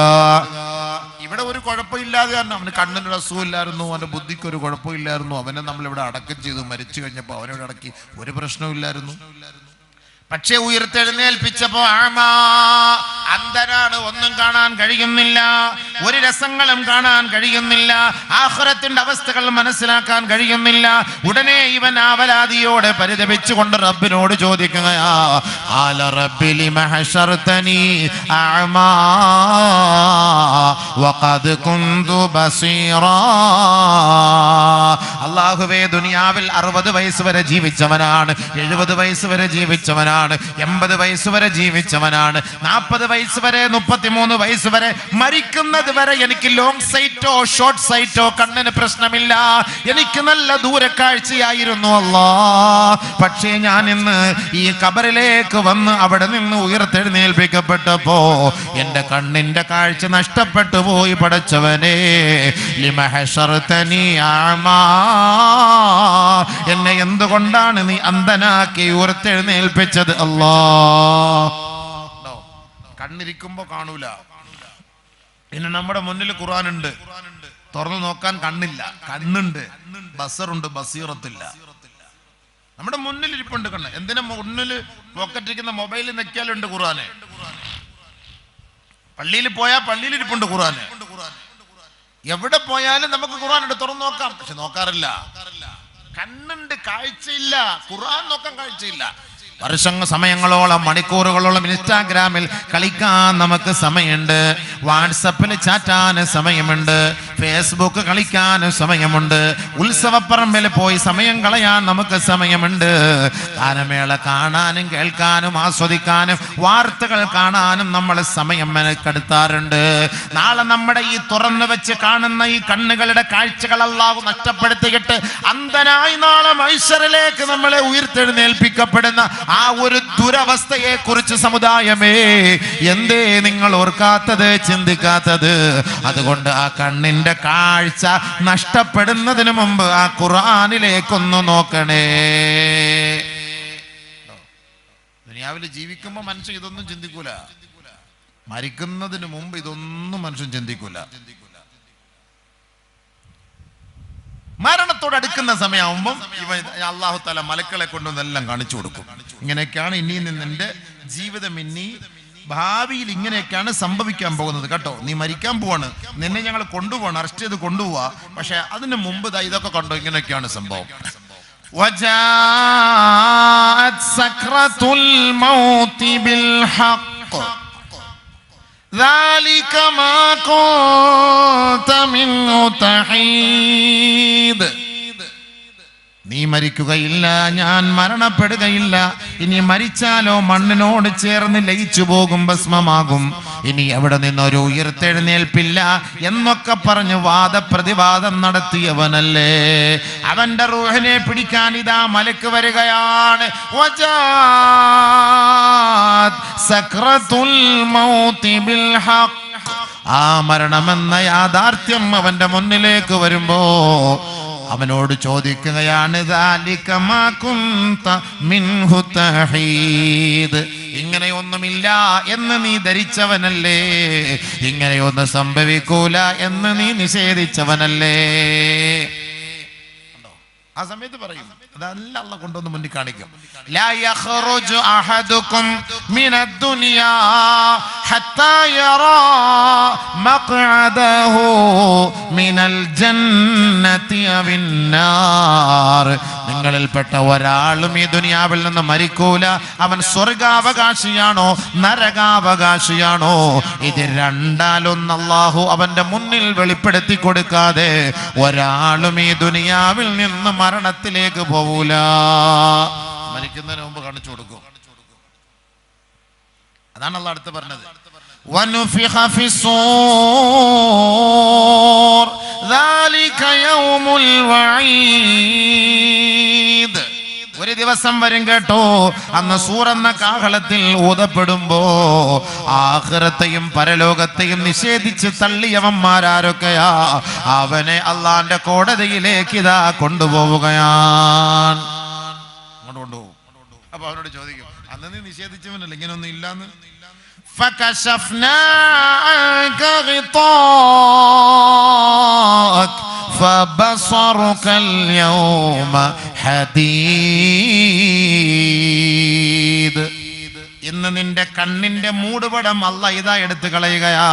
ഇവിടെ ഒരു കുഴപ്പമില്ലാതെ കാരണം അവന് കണ്ണിനൊരു അസുഖമില്ലായിരുന്നു, അവന്റെ ബുദ്ധിക്ക് ഒരു കുഴപ്പമില്ലായിരുന്നു, അവനെ നമ്മളിവിടെ അടക്കം ചെയ്തു. മരിച്ചു കഴിഞ്ഞപ്പോൾ അവനോട് അടക്കി, ഒരു പ്രശ്നമില്ലായിരുന്നു. പക്ഷെ ഉയർത്തെഴുന്നേൽപ്പിച്ചപ്പോ ആമാ, അന്ധനാണ്, ഒന്നും കാണാൻ കഴിയുന്നില്ല, ഒരു രസങ്ങളും കാണാൻ കഴിയുന്നില്ല, ആഖിറത്തിന്റെ അവസ്ഥകൾ മനസ്സിലാക്കാൻ കഴിയുന്നില്ല. ഉടനെ ഇവൻ ആവലാദിയോടെ പരിതപിച്ചുകൊണ്ട് റബ്ബിനോട് ചോദിക്കുകയാ, ഖാല റബ്ബി ലിമ ഹശർതനി അഅമാ വഖദ് കുന്തു ബസീറാ. അല്ലാഹുവേ, ദുനിയാവിൽ 60 വയസ്സ് വരെ ജീവിച്ചവനാണ്, 70 വയസ്സ് വരെ ജീവിച്ചവനാണ്, 80 വയസ്സ് വരെ ജീവിച്ചവനാണ്, 40 വയസ്സ് വരെ, 33 വയസ്സ് വരെ, മരിക്കുന്നത് വരെ എനിക്ക് ലോങ് സൈറ്റോ ഷോർട്ട് സൈറ്റോ കണ്ണിന് പ്രശ്നമില്ല, എനിക്ക് നല്ല ദൂരക്കാഴ്ചയായിരുന്നു അല്ലാ. പക്ഷേ ഞാൻ ഇന്ന് ഈ ഖബറിലേക്ക് വന്ന് അവിടെ നിന്ന് ഉയർത്തെഴുന്നേൽപ്പിക്കപ്പെട്ടപ്പോ എന്റെ കണ്ണിന്റെ കാഴ്ച നഷ്ടപ്പെട്ടു പോയി. പടച്ചവനെ, ലിമ ഹശർതനി അഅമാ, എന്നെ എന്തുകൊണ്ടാണ് നീ അന്ധനാക്കി ഉയർത്തെഴുന്നേൽപ്പിച്ചത് അല്ലാ? കണ്ണിരിക്കുമ്പോ കാണൂല. പിന്നെ നമ്മുടെ മുന്നിൽ ഖുർആനുണ്ട്, തുറന്നു നോക്കാൻ കണ്ണില്ല, കണ്ണുണ്ട്, ബസറുണ്ട്, ബസീറത്തില്ല. നമ്മുടെ മുന്നിൽ ഇരിപ്പുണ്ട് കണ്ണ്. എന്തിനാ മുന്നിൽ പോക്കറ്റിരിക്കുന്ന മൊബൈലിൽ നെക്കിയാലുണ്ട് ഖുർആന്. പള്ളിയിൽ പോയാൽ പള്ളിയിൽ ഇരിപ്പുണ്ട് ഖുർആന്. എവിടെ പോയാലും നമുക്ക് ഖുർആനുണ്ട്, തുറന്നു നോക്കാം. പക്ഷെ നോക്കാറില്ല. കണ്ണുണ്ട്, കാഴ്ചയില്ല. ഖുർആൻ നോക്കാൻ കാഴ്ചയില്ല. സമയങ്ങളോളം, മണിക്കൂറുകളോളം ഇൻസ്റ്റാഗ്രാമിൽ കളിക്കാൻ നമുക്ക് സമയമുണ്ട്, വാട്സപ്പിൽ ചാറ്റാൻ സമയമുണ്ട്, ഫേസ്ബുക്ക് കളിക്കാനും സമയമുണ്ട്, ഉത്സവപ്പറമ്പിൽ പോയി സമയം കളയാൻ നമുക്ക് സമയമുണ്ട്, ഗാനമേള കാണാനും കേൾക്കാനും ആസ്വദിക്കാനും വാർത്തകൾ കാണാനും നമ്മൾ സമയം മെനക്കെടുത്താറുണ്ട്. നാളെ നമ്മുടെ ഈ തുറന്നു വെച്ച് കാണുന്ന ഈ കണ്ണുകളുടെ കാഴ്ചകൾ അല്ലാഹു നഷ്ടപ്പെടുത്തിയിട്ട് അന്ധനായി നാളെ മഹ്ശറിലേക്ക് നമ്മളെ ഉയർത്തെഴുന്നേൽപ്പിക്കപ്പെടുന്ന ആ ഒരു ദുരവസ്ഥയെ കുറിച്ച് സമുദായമേ എന്തേ നിങ്ങൾ ഓർക്കാത്തത്, ചിന്തിക്കാത്തത്? അതുകൊണ്ട് ആ കണ്ണിന്റെ കാഴ്ച നഷ്ടപ്പെടുന്നതിന് മുമ്പ് ആ ഖുർആനിലേക്കൊന്ന് നോക്കണേ. ദുനിയാവിൽ ജീവിക്കുമ്പോ മനുഷ്യൻ ഇതൊന്നും ചിന്തിക്കൂല, മരിക്കുന്നതിന് മുമ്പ് ഇതൊന്നും മനുഷ്യൻ ചിന്തിക്കൂല. മരണത്തോട് അടുക്കുന്ന സമയമാകുമ്പം അല്ലാഹു തആല മലക്കളെ കൊണ്ടുവന്നെല്ലാം കാണിച്ചു കൊടുക്കും. ഇങ്ങനെയൊക്കെയാണ് ഇനി നിന്റെ ജീവിതം, ഇനി ഭാവിയിൽ ഇങ്ങനെയൊക്കെയാണ് സംഭവിക്കാൻ പോകുന്നത് കേട്ടോ. നീ മരിക്കാൻ പോവാണ്, നിന്നെ ഞങ്ങൾ കൊണ്ടുപോകണം, അറസ്റ്റ് ചെയ്ത് കൊണ്ടുപോവാ. പക്ഷെ അതിന് മുമ്പ് ഇതൊക്കെ കണ്ടോ, ഇങ്ങനെയൊക്കെയാണ് സംഭവം. وجاءت سكرة الموت بالحق ذلك ما كنت منه تحيد. നീ മരിക്കുകയില്ല, ഞാൻ മരണപ്പെടുകയില്ല, ഇനി മരിച്ചാലോ മണ്ണിനോട് ചേർന്ന് ലയിച്ചു പോകും, ഭസ്മമാകും, ഇനി അവിടെ നിന്നൊരു ഉയർത്തെഴുന്നേൽപ്പില്ല എന്നൊക്കെ പറഞ്ഞ് വാദപ്രതിവാദം നടത്തിയവനല്ലേ. അവന്റെ റൂഹിനെ പിടിക്കാൻ ഇതാ മലക്ക് വരികയാണ്. സക്രത്തുൽ മൗതി ബിൽ ഹഖ്. ആ മരണമെന്ന യാഥാർത്ഥ്യം അവന്റെ മുന്നിലേക്ക് വരുമ്പോ അവനോട് ചോദിക്കുകയാണ്, ഇങ്ങനെയൊന്നുമില്ല എന്ന് നീ ധരിച്ചവനല്ലേ, ഇങ്ങനെയൊന്നും സംഭവിക്കൂല എന്ന് നീ നിഷേധിച്ചവനല്ലേ. ആ സമയത്ത് പറയും, അതല്ല അല്ലാഹു കൊണ്ടുവന്ന് മുന്നിൽ കാണിക്കും. ലാ യഖ്റുജു അഹദുകും മിനദ് ദുനിയാ ഹത്താ യറാ മഖ്അദഹു മിനൽ ജന്നതി അവിന്നാർ. നിങ്ങളിൽപ്പെട്ട ഒരാളും ഈ ദുനിയാവിൽ നിന്ന് മരിക്കൂല. അവൻ സ്വർഗാവകാശിയാണോ നരകാവകാശിയാണോ, ഇത് രണ്ടാലൊന്ന് അല്ലാഹു അവന്റെ മുന്നിൽ വെളിപ്പെടുത്തി കൊടുക്കാതെ ഒരാളും ഈ ദുനിയാവിൽ നിന്ന് മരണത്തിലേക്ക് പോവൂല. മരിക്കുന്നതിന് മുമ്പ് കാണിച്ചു കൊടുക്കും. അതാണ് അല്ലാഹു അടുത്ത് പറഞ്ഞത്. വനുഫിഖ ഫിസ്സൂർ ذلك يوم الوعيد. ഒരു ദിവസം വരും കേട്ടോ, അന്ന് സൂർ എന്ന കാഹളത്തിൽ ഊതപ്പെടുമ്പോ ആഖിറത്തെയും പരലോകത്തെയും നിഷേധിച്ച് തള്ളിയവന്മാരാരൊക്കെയാ, അവനെ അള്ളാന്റെ കോടതിയിലേക്ക് ഇതാ കൊണ്ടുപോവുകയാണ്. അങ്ങോട്ട് കൊണ്ടുപോകും. അപ്പൊ അവനോട് ചോദിക്കും, അന്ന് നീ നിഷേധിച്ചവനല്ലേ ഇങ്ങനെയൊന്നും ഇല്ലാന്ന്. فكشفنا عنك غطاءك فبصرك اليوم حديد. ഇന്ന് നിന്റെ കണ്ണിന്റെ മൂടുപടം അല്ലാഹ് ഇതാ എടുത്തു കളയുകയാ.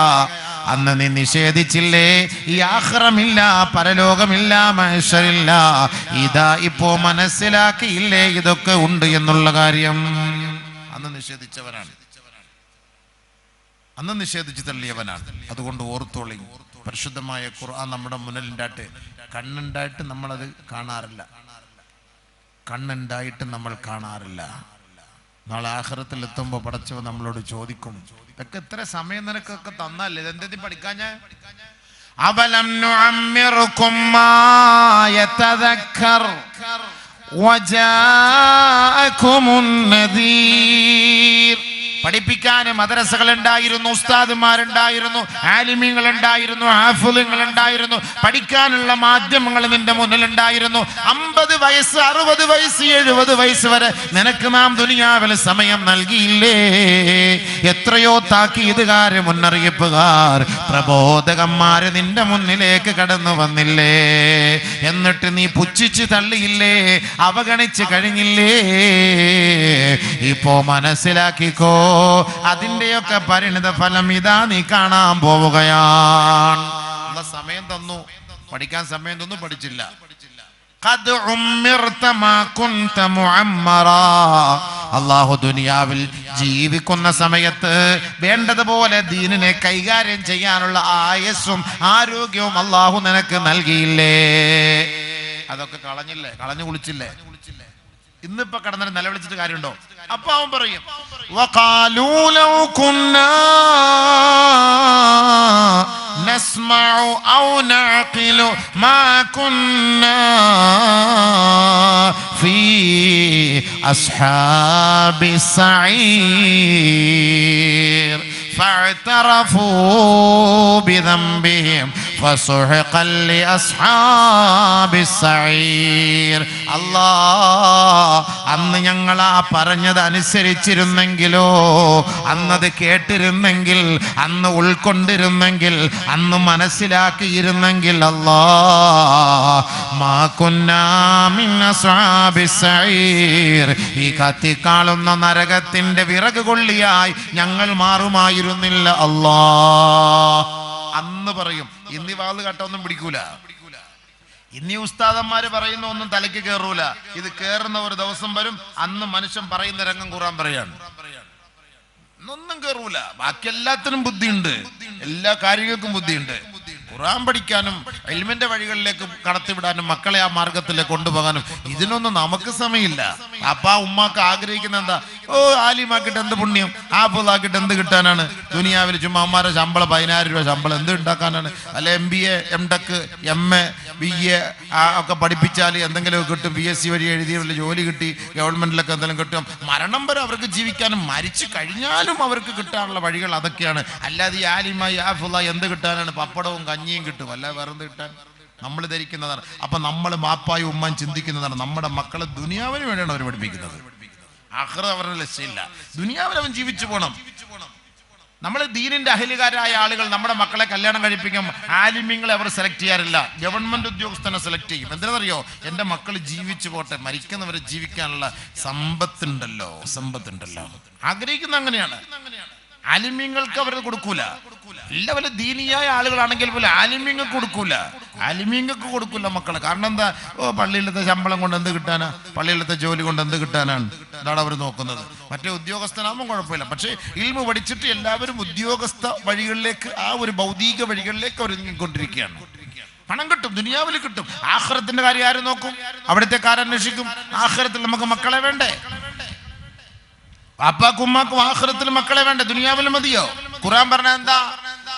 അന്ന് നീ നിഷേധിച്ചില്ലേ ഈ ആഖിറമില്ല, പരലോകമില്ല, മഹ്ശറില്ല, ഇതാ ഇപ്പോ മനസ്സിലാക്കിയില്ലേ ഇതൊക്കെ ഉണ്ട് എന്നുള്ള കാര്യം. അന്ന് നിഷേധിച്ചവനാണ്, അന്ന് നിഷേധിച്ച് തള്ളിയവനാണ്. അതുകൊണ്ട് ഓർത്തോളി, പരിശുദ്ധമായ ഖുർആൻ നമ്മുടെ മുന്നിലുണ്ടായിട്ട്, കണ്ണുണ്ടായിട്ട് നമ്മളത് കാണാറില്ല, കണ്ണുണ്ടായിട്ട് നമ്മൾ കാണാറില്ല. നാളെ ആഖിറത്തിൽ എത്തുമ്പോൾ പടച്ചവൻ നമ്മളോട് ചോദിക്കും, ഇതൊക്കെ എത്ര സമയം നിനക്കൊക്കെ തന്നല്ലേ, ഇതെന്തെങ്കിലും പഠിക്കാൻ ഞാൻ. അവലം നുഅമ്മിറുകും മാ യതദക്കർ വജാഅകുമുൻ നദീർ. പഠിപ്പിക്കാൻ മദ്രസകൾ ഉണ്ടായിരുന്നു, ഉസ്താദുമാരുണ്ടായിരുന്നു, ആലിമീങ്ങൾ ഉണ്ടായിരുന്നു, ഹാഫിളുകൾ ഉണ്ടായിരുന്നു, പഠിക്കാനുള്ള മാധ്യമങ്ങൾ നിന്റെ മുന്നിലുണ്ടായിരുന്നു. 50 വയസ്സ് 60 വയസ്സ് 70 വയസ്സ് വരെ നിനക്ക് നാം ദുനിയാവിൽ സമയം നൽകിയില്ലേ? എത്രയോ താക്കീതുകാര്, മുന്നറിയിപ്പുകാർ, പ്രബോധകന്മാര് നിന്റെ മുന്നിലേക്ക് കടന്നു വന്നില്ലേ? എന്നിട്ട് നീ പുച്ഛിച്ച് തള്ളിയില്ലേ? അവഗണിച്ച് കഴിഞ്ഞില്ലേ? ഇപ്പോ മനസ്സിലാക്കിക്കോ, അതിന്റെയൊക്കെ പരിണിത ഫലം ഇതാ നീ കാണാൻ പോവുകയാണ്. സമയം തന്നു, പഠിക്കാൻ സമയം തന്നു, പഠിച്ചില്ല. അല്ലാഹു ദുനിയാവിൽ ജീവിക്കുന്ന സമയത്ത് വേണ്ടതുപോലെ ദീനിനെ കൈകാര്യം ചെയ്യാനുള്ള ആയുസ്സും ആരോഗ്യവും അള്ളാഹു നിനക്ക് നൽകിയില്ലേ? അതൊക്കെ കളഞ്ഞില്ലേ? കളഞ്ഞു കുളിച്ചില്ലേ? ഇന്നിപ്പോ കടന്നിട്ട് നിലവിളിച്ചിട്ട് കാര്യമുണ്ടോ? അപ്പൊ അവൻ പറയും വഖാലൂ ലൗ കുന്നാ നസ്മഉ ഔ നഅഖിലു മാ കുന്നാ ഫീ അസ്ഹാബിസ് സഈർ فاعترفوا بذنبهم فسحقا لأصحاب السعير. അല്ലാഹ്, അന്ന് ഞങ്ങൾ ആ പറഞ്ഞത് അനുസരിച്ചിരുന്നെങ്കിലോ, അന്നത് കേട്ടിരുന്നെങ്കിൽ, അന്ന് ഉൾക്കൊണ്ടിരുന്നെങ്കിൽ, അന്ന് മനസ്സിലാക്കിയിരുന്നെങ്കിൽ, അല്ലാഹ് മാ കുന്നാ മിൻ അസ്ഹാബിസ് സഈർ, ഈ കത്തിക്കാളുന്ന നരകത്തിന്റെ വിറക് കൊള്ളിയായി ഞങ്ങൾ മാറുമായിരുന്നില്ല അല്ലാഹ്. അന്ന് പറയും. ഇന്ന് വാള് കട്ടൊന്നും പിടിക്കൂല. ഇന്നീ ഉസ്താദന്മാര് പറയുന്ന ഒന്നും തലയ്ക്ക് കയറൂല. ഇത് കേറുന്ന ഒരു ദിവസം വരും, അന്ന് മനുഷ്യൻ പറയുന്ന രംഗം ഖുർആൻ പറയാണ്. ഒന്നും കയറൂല. ബാക്കി എല്ലാത്തിനും ബുദ്ധിയുണ്ട്, എല്ലാ കാര്യങ്ങൾക്കും ബുദ്ധിയുണ്ട്. ഖുർആൻ പഠിക്കാനും ഇൽമിന്റെ വഴികളിലേക്ക് കടത്തിവിടാനും മക്കളെ ആ മാർഗത്തിലേക്ക് കൊണ്ടുപോകാനും ഇതിനൊന്നും നമുക്ക് സമയമില്ല. അപ്പാ ഉമ്മാക്ക് ആഗ്രഹിക്കുന്ന എന്താ? ഓ, ആലിമാക്കിട്ട് എന്ത് പുണ്യം, ആപ്പിളാക്കിട്ട് എന്ത് കിട്ടാനാണ്? ദുനിയാവിൽ ചുമ്മാ അമ്മാരുടെ ശമ്പളം 10,000 രൂപ ശമ്പളം എന്ത് ഉണ്ടാക്കാനാണ്? അല്ലെ MBA, MTech, MA, BA ഒക്കെ പഠിപ്പിച്ചാൽ എന്തെങ്കിലും കിട്ടും. PSC വഴി എഴുതിയ വല്ല ജോലി കിട്ടി, ഗവൺമെന്റിലൊക്കെ എന്തെങ്കിലും കിട്ടും. മരണം വരെ അവർക്ക് ജീവിക്കാനും മരിച്ചു കഴിഞ്ഞാലും അവർക്ക് കിട്ടാനുള്ള വഴികൾ അതൊക്കെയാണ്. അല്ലാതെ ഈ ആലിമായി ആഫുള്ള എന്ത് കിട്ടാനാണ്? പപ്പടവും കഞ്ഞിയും കിട്ടും, അല്ല വേറെന്ത് കിട്ടാൻ? നമ്മൾ ധരിക്കുന്നതാണ്. അപ്പൊ നമ്മൾ മാപ്പായും ഉമ്മാൻ ചിന്തിക്കുന്നതാണ്, നമ്മുടെ മക്കളെ ദുനിയാവിന് വേണ്ടിയാണ് അവർ പഠിപ്പിക്കുന്നത്. ആഖിറ അവരുടെ ലക്ഷ്യമില്ല. ദുനിയാവിൽ അവൻ ജീവിച്ചു പോകണം. നമ്മൾ ദീനിന്റെ അഹലുകാരായ ആളുകൾ നമ്മുടെ മക്കളെ കല്യാണം കഴിപ്പിക്കും. ആലിമ്യങ്ങളെ അവർ സെലക്ട് ചെയ്യാറില്ല, ഗവൺമെന്റ് ഉദ്യോഗസ്ഥനെ സെലക്ട് ചെയ്യും. എന്തിനാണെന്നറിയോ? എൻ്റെ മക്കൾ ജീവിച്ചു പോട്ടെ, മരിക്കുന്നവരെ ജീവിക്കാനുള്ള സമ്പത്തുണ്ടല്ലോ. ആഗ്രഹിക്കുന്ന അങ്ങനെയാണ്. ആലിമ്യങ്ങൾക്ക് അവർ കൊടുക്കൂല. എല്ലാവരും ദീനിയായ ആളുകളാണെങ്കിൽ പോലും ആലിമ്യങ്ങൾക്ക് കൊടുക്കൂല. ആലിമ്യങ്ങൾക്ക് കൊടുക്കൂല മക്കളെ. കാരണം എന്താ? ഓ, പള്ളിയിലത്തെ ശമ്പളം കൊണ്ട് എന്ത് കിട്ടാനാ? പള്ളിയിലത്തെ ജോലി കൊണ്ട് എന്ത് കിട്ടാനാണ്? ഇതാണ് അവർ നോക്കുന്നത്. മറ്റേ ഉദ്യോഗസ്ഥനാകുമ്പോൾ കുഴപ്പമില്ല. പക്ഷേ ഇൽമു പഠിച്ചിട്ട് എല്ലാവരും ഉദ്യോഗസ്ഥ വഴികളിലേക്ക്, ആ ഒരു ഭൗതിക വഴികളിലേക്ക് അവർ നീങ്ങിക്കൊണ്ടിരിക്കുകയാണ്. പണം കിട്ടും, ദുനിയാവിൽ കിട്ടും. ആഖിറത്തിന്റെ കാര്യം ആര് നോക്കും? അവിടുത്തെ കാരന്വേഷിക്കും. ആഖിറത്തിൽ നമുക്ക് മക്കളെ വേണ്ടേ? അപ്പാക്കും ഉമ്മാക്കും ആഖിറത്തിൽ മക്കളെ വേണ്ട, ദുനിയാവിൽ മതിയോ? ഖുർആൻ പറഞ്ഞ എന്താ?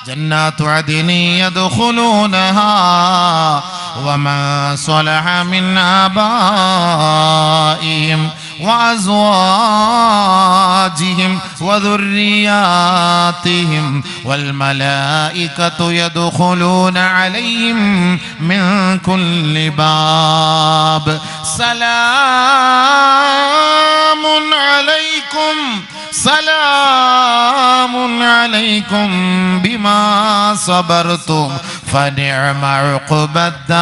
ജന്നാത്തു അദ്നി യദ്ഖുലൂനഹാ വമാ സ്വലഹ മിൻ ആബാഇഹിം വഅസ്വാജിഹിം വദുർരിയാതിഹിം വൽമലായികതു യദ്ഖുലൂന അലൈഹിം മിൻ കുല്ലി ബാബ് സലാമുൻ അലൈക്കും സലാമുൻ അലൈക്കും ബിമാ സബർതും ഫനിഅമ ഉഖബദ്ദാർ.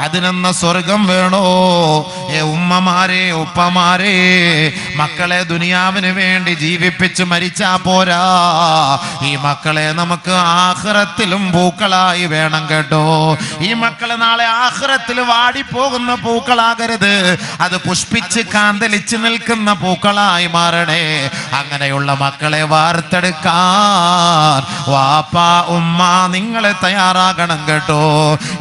അതിനെന്ന സ്വർഗം വേണോ? ഉമ്മമാരെ, ഉപ്പമാരെ, മക്കളെ ദുനിയാവിന് വേണ്ടി ജീവിപ്പിച്ച് മരിച്ചാ പോരാ. ഈ മക്കളെ നമുക്ക് ആഖിറത്തിലും പൂക്കളായി വേണം കേട്ടോ. ഈ മക്കളെ നാളെ ആഖിറത്തിൽ വാടിപ്പോകുന്ന പൂക്കളാകരുത്, അത് പുഷ്പിച്ച് കാന്തലിച്ച് നിൽക്കുന്ന പൂക്കളായി മാറണേ. അങ്ങനെയുള്ള മക്കളെ വാർത്തെടുക്കാൻ വാപ്പ ഉമ്മ നിങ്ങളെ തയ്യാറാകണം കേട്ടോ.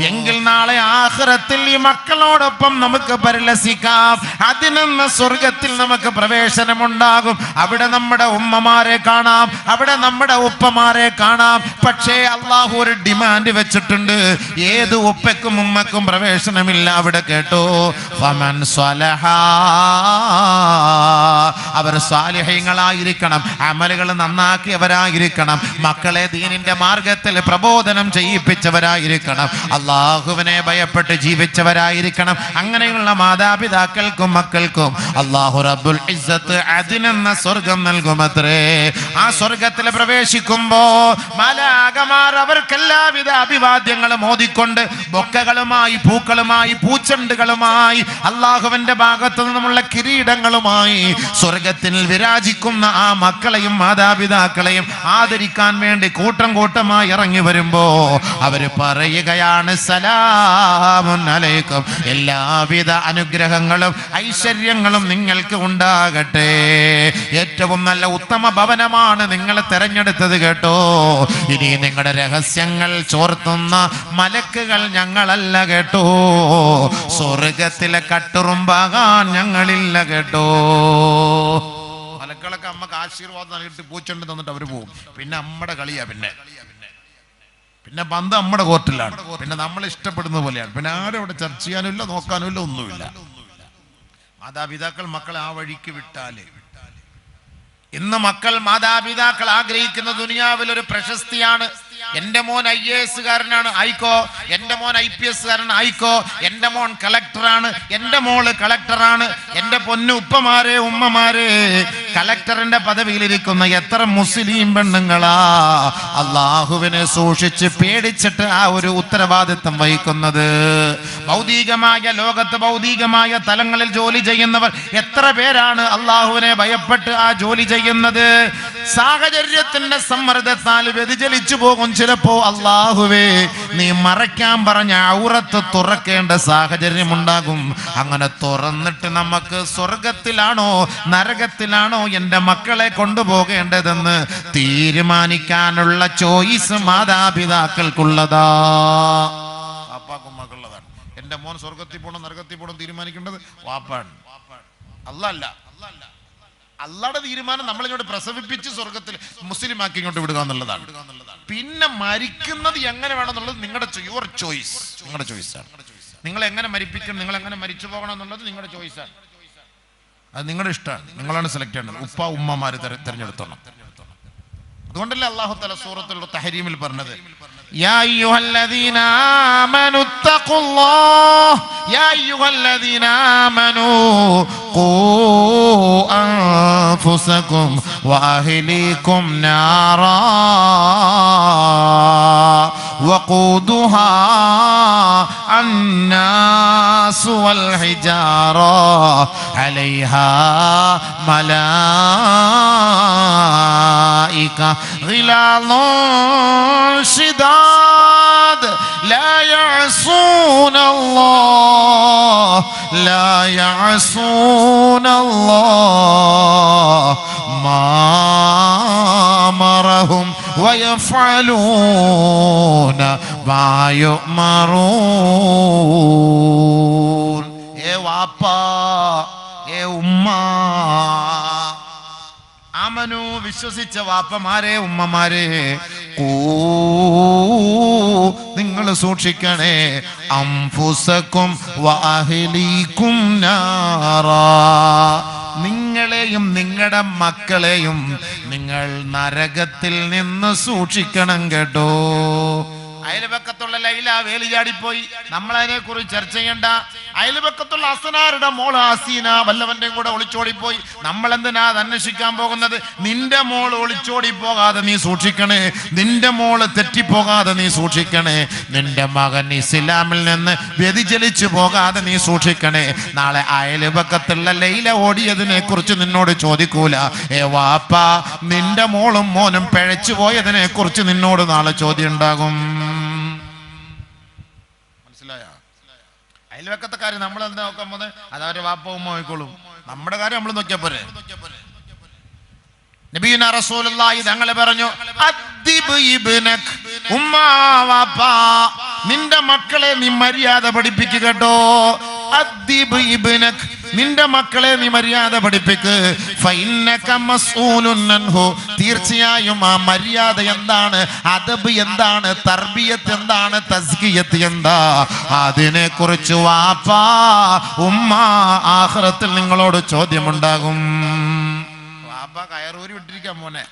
എങ്കിൽ നാളെ ആഖിറത്തിൽ ഈ മക്കളോടൊപ്പം നമുക്ക് പരിലസിക്കാം. അതിനെന്ന സ്വർഗത്തിൽ നമുക്ക് പ്രവേശനമുണ്ടാകും. അവിടെ നമ്മുടെ ഉമ്മമാരെ കാണാം, അവിടെ നമ്മുടെ ഉപ്പമാരെ കാണാം. പക്ഷേ അള്ളാഹു ഒരു ഡിമാൻഡ് വെച്ചിട്ടുണ്ട്. ഏത് ഉപ്പയ്ക്കും ഉമ്മക്കും പ്രവേശനമില്ല അവിടെ കേട്ടോ. ഫമൻ സ്വലഹ, അവർ സാലിഹ്യങ്ങളായിരിക്കണം, അമലുകൾ നന്നാക്കിയവരായിരിക്കണം, മക്കളെ ദീനിന്റെ മാർഗത്തിൽ പ്രബോധനം ചെയ്യിപ്പിച്ചവരായിരിക്കണം, അള്ളാഹുവിനെ ഭയപ്പെട്ട് ജീവിച്ചവരായിരിക്കണം. അങ്ങനെയുള്ള മാതാപിതാക്കൾക്കും മക്കൾക്കും അള്ളാഹു റബ്ബുൽ ഇസ്സത്ത് അതിനെന്ന സ്വർഗം നൽകുമത്രേ. ആ സ്വർഗത്തിൽ പ്രവേശിക്കുമ്പോ മലാകമാർ അവർക്കെല്ലാവിധ അഭിവാദ്യങ്ങളും ഓതിക്കൊണ്ട് ബൊക്കകളുമായി, പൂക്കളുമായി, പൂച്ചെണ്ടുകളുമായി, അള്ളാഹുവിന്റെ ഭാഗത്തു നിന്നുമുള്ള കിരീടങ്ങളുമായി സ്വർഗത്തിൽ വിരാജിക്കുന്ന ആ മക്കളെയും മാതാപിതാക്കളെയും ആദരിക്കാൻ വേണ്ടി കൂട്ടം കൂട്ടമായി ഇറങ്ങി വരുമ്പോ അവര് പറയുകയാണ് സലാമുൻ അലൈക്കും, എല്ലാവിധ അനുഗ്രഹം അനുഗ്രഹങ്ങളും ഐശ്വര്യങ്ങളും നിങ്ങൾക്ക് ഉണ്ടാകട്ടെ. ഏറ്റവും നല്ല ഉത്തമ ഭവനമാണ് നിങ്ങൾ തെരഞ്ഞെടുത്തത് കേട്ടോ. ഇനി നിങ്ങളുടെ രഹസ്യങ്ങൾ ചോർത്തുന്ന മലക്കുകൾ ഞങ്ങളല്ല കേട്ടോ. സ്വർഗത്തിലെ കട്ടുറുമ്പാകാൻ ഞങ്ങളില്ല കേട്ടോ. മലക്കളൊക്കെ അമ്മക്ക് ആശീർവാദം നൽകിയിട്ട് പൂച്ചണ്ട് തന്നിട്ട് അവര് പോകും. പിന്നെ നമ്മുടെ കളിയാ, പിന്നെ പന്ത് നമ്മുടെ കോർട്ടിലാണ്. പിന്നെ നമ്മൾ ഇഷ്ടപ്പെടുന്ന പോലെയാണ്. പിന്നെ ആരും അവിടെ ചർച്ച ചെയ്യാനുമില്ല, നോക്കാനുമില്ല, ഒന്നുമില്ല. മാതാപിതാക്കൾ മക്കളെ ആ വഴിക്ക് വിട്ടാല്, ഇന്ന് മക്കൾ മാതാപിതാക്കൾ ആഗ്രഹിക്കുന്ന ദുനിയാവിൽ ഒരു പ്രശസ്തിയാണ്. എന്റെ മോൻ IAS കാരനാണ്, ആയിക്കോ. എന്റെ മോൻ IPS കാരൻ, ആയിക്കോ. എന്റെ മോൻ കളക്ടറാണ്, എന്റെ മോള് കളക്ടറാണ്. എന്റെ പൊന്നു ഉപ്പമാരെ ഉമ്മമാരെ, കളക്ടറിന്റെ പദവിയിലിരിക്കുന്ന എത്ര മുസ്ലിം പെണ്ണുങ്ങളാ അള്ളാഹുവിനെ സൂക്ഷിച്ച് പേടിച്ചിട്ട് ആ ഒരു ഉത്തരവാദിത്വം വഹിക്കുന്നത്. ഭൗതികമായ ലോകത്ത് ഭൗതികമായ തലങ്ങളിൽ ജോലി ചെയ്യുന്നവർ എത്ര പേരാണ് അള്ളാഹുവിനെ ഭയപ്പെട്ട് ആ ജോലി ചെയ്യുന്നത്? സാഹചര്യത്തിന്റെ സമ്മർദ്ദത്താൽ വ്യതിചലിച്ചു പോകും ചിലപ്പോ. അള്ളാഹുവേ, നീ മറയ്ക്കാൻ പറഞ്ഞ ഔറത്ത് തുറക്കേണ്ട സാഹചര്യം ഉണ്ടാകും. അങ്ങനെ തുറന്നിട്ട് നമുക്ക് സ്വർഗത്തിലാണോ നരകത്തിലാണോ എന്റെ മക്കളെ കൊണ്ടുപോകേണ്ടതെന്ന് തീരുമാനിക്കാനുള്ള ചോയ്സ് മാതാപിതാക്കൾക്കുള്ളതാ. വാപ്പാക്കുമ്മക്കുള്ളതാണ്. എന്റെ മോൻ സ്വർഗത്തിൽ പോകണം നരകത്തിൽ പോകണം തീരുമാനിക്കേണ്ടത് വാപ്പാണ്, അല്ലല്ല. അള്ളാടെ തീരുമാനം നമ്മളിങ്ങോട്ട് പ്രസവിപ്പിച്ച് സ്വർഗത്തിൽ മുസ്ലിം ആക്കി ഇങ്ങോട്ട് വിടുക എന്നുള്ളതാണ്. പിന്നെ മരിക്കുന്നത് എങ്ങനെ വേണമെന്നുള്ളത് നിങ്ങളുടെ യുവർ ചോയ്സ്, നിങ്ങളുടെ ചോയ്സാണ്. നിങ്ങൾ എങ്ങനെ മരിപ്പിക്കണം, നിങ്ങൾ എങ്ങനെ മരിച്ചു പോകണം എന്നുള്ളത് നിങ്ങളുടെ ചോയ്സാണ്. അത് നിങ്ങളുടെ ഇഷ്ടമാണ്, നിങ്ങളാണ് സെലക്ട് ചെയ്യേണ്ടത്. ഉപ്പ ഉമ്മമാര് തിരഞ്ഞെടുത്തോണം. അതുകൊണ്ടല്ലേ അല്ലാഹു തആല സൂറത്തുൽ തഹരീമിൽ പറഞ്ഞത്, യാ അയ്യുഹല്ലദീന ആമനു തഖുല്ലാഹ് യാ അയ്യുഹല്ലദീന ആമനു ഖൂ അൻഫുസകും വഅഹ്ലീകും നാറാ വഖൂദുഹാ അന്നാസു വൽ ഹിജാറ അലൈഹാ മലായിക ഗിലാദുൻ ശിദാദ് لا يعصون الله ما أمرهم ويفعلون ما يؤمرون. ഏ വാപ്പാ, ഏ ഉമ്മ, ആമനു വിശ്വസിച്ച വാപ്പമാരെ ഉമ്മമാരെ, നിങ്ങൾ സൂക്ഷിക്കണേ. അംഫുസകും വഅഹ്ലീകും നാറാ, നിങ്ങളെയും നിങ്ങളുടെ മക്കളെയും നിങ്ങൾ നരകത്തിൽ നിന്ന് സൂക്ഷിക്കണം കേട്ടോ. അയൽപക്കത്തുള്ള ലൈല വേലി ചാടിപ്പോയി, നമ്മളതിനെ കുറിച്ച് ചർച്ച ചെയ്യണ്ട. അയൽപക്കത്തുള്ള അസനാരുടെ മോള് ഹസീന വല്ലവന്റെയും കൂടെ ഒളിച്ചോടിപ്പോയി, നമ്മൾ എന്തിനാ അത് അന്വേഷിക്കാൻ പോകുന്നത്? നിന്റെ മോള് ഒളിച്ചോടി പോകാതെ നീ സൂക്ഷിക്കണേ, നിന്റെ മോള് തെറ്റിപ്പോകാതെ നീ സൂക്ഷിക്കണേ, നിന്റെ മകൻ ഇസ്ലാമിൽ നിന്ന് വ്യതിചലിച്ചു പോകാതെ നീ സൂക്ഷിക്കണേ. നാളെ അയൽപക്കത്തുള്ള ലൈല ഓടിയതിനെ കുറിച്ച് നിന്നോട് ചോദിക്കൂല. ഏ വാപ്പ, നിന്റെ മോളും മോനും പിഴച്ചു പോയതിനെ കുറിച്ച് നിന്നോട് നാളെ ചോദ്യം ഉണ്ടാകും. മനസ്സിലായോ? അയൽവക്കത്തെ കാര്യം നമ്മൾ എന്താ നോക്കാൻ പോകുന്നത്? അതവരെ വാപ്പ ഉമ്മ നോക്കിക്കോളും. നമ്മുടെ കാര്യം നമ്മൾ നോക്കിയാ പോരെ. നബിയുനാ റസൂലുള്ളാഹി തങ്ങൾ പറഞ്ഞു, അദ്ദിബ് ഇബ്നക്, ഉമ്മ വാപ്പ, നിന്റെ മക്കളെ നീ മര്യാദ പഠിപ്പിക്കുക കേട്ടോ. അദ്ദിബ് ഇബ്നക്, നിന്റെ മക്കളെ നീ മര്യാദ പഠിപ്പിക്ക്. ഫഇന്നക മസ്ഊലുൻ അൻഹു, തീർച്ചയായും ആ മര്യാദ എന്താണ്, അദബ് എന്താണ്, തർബിയത്ത് എന്താണ്, തസ്കിയത്ത് എന്താ, അതിനെ കുറിച്ച് വാപ്പാ ഉമ്മ ആഖിറത്തിൽ നിങ്ങളോട് ചോദ്യമുണ്ടാകും. വാപ്പ കയറൂരി വിട്ടിരിക്കാൻ മോനെ,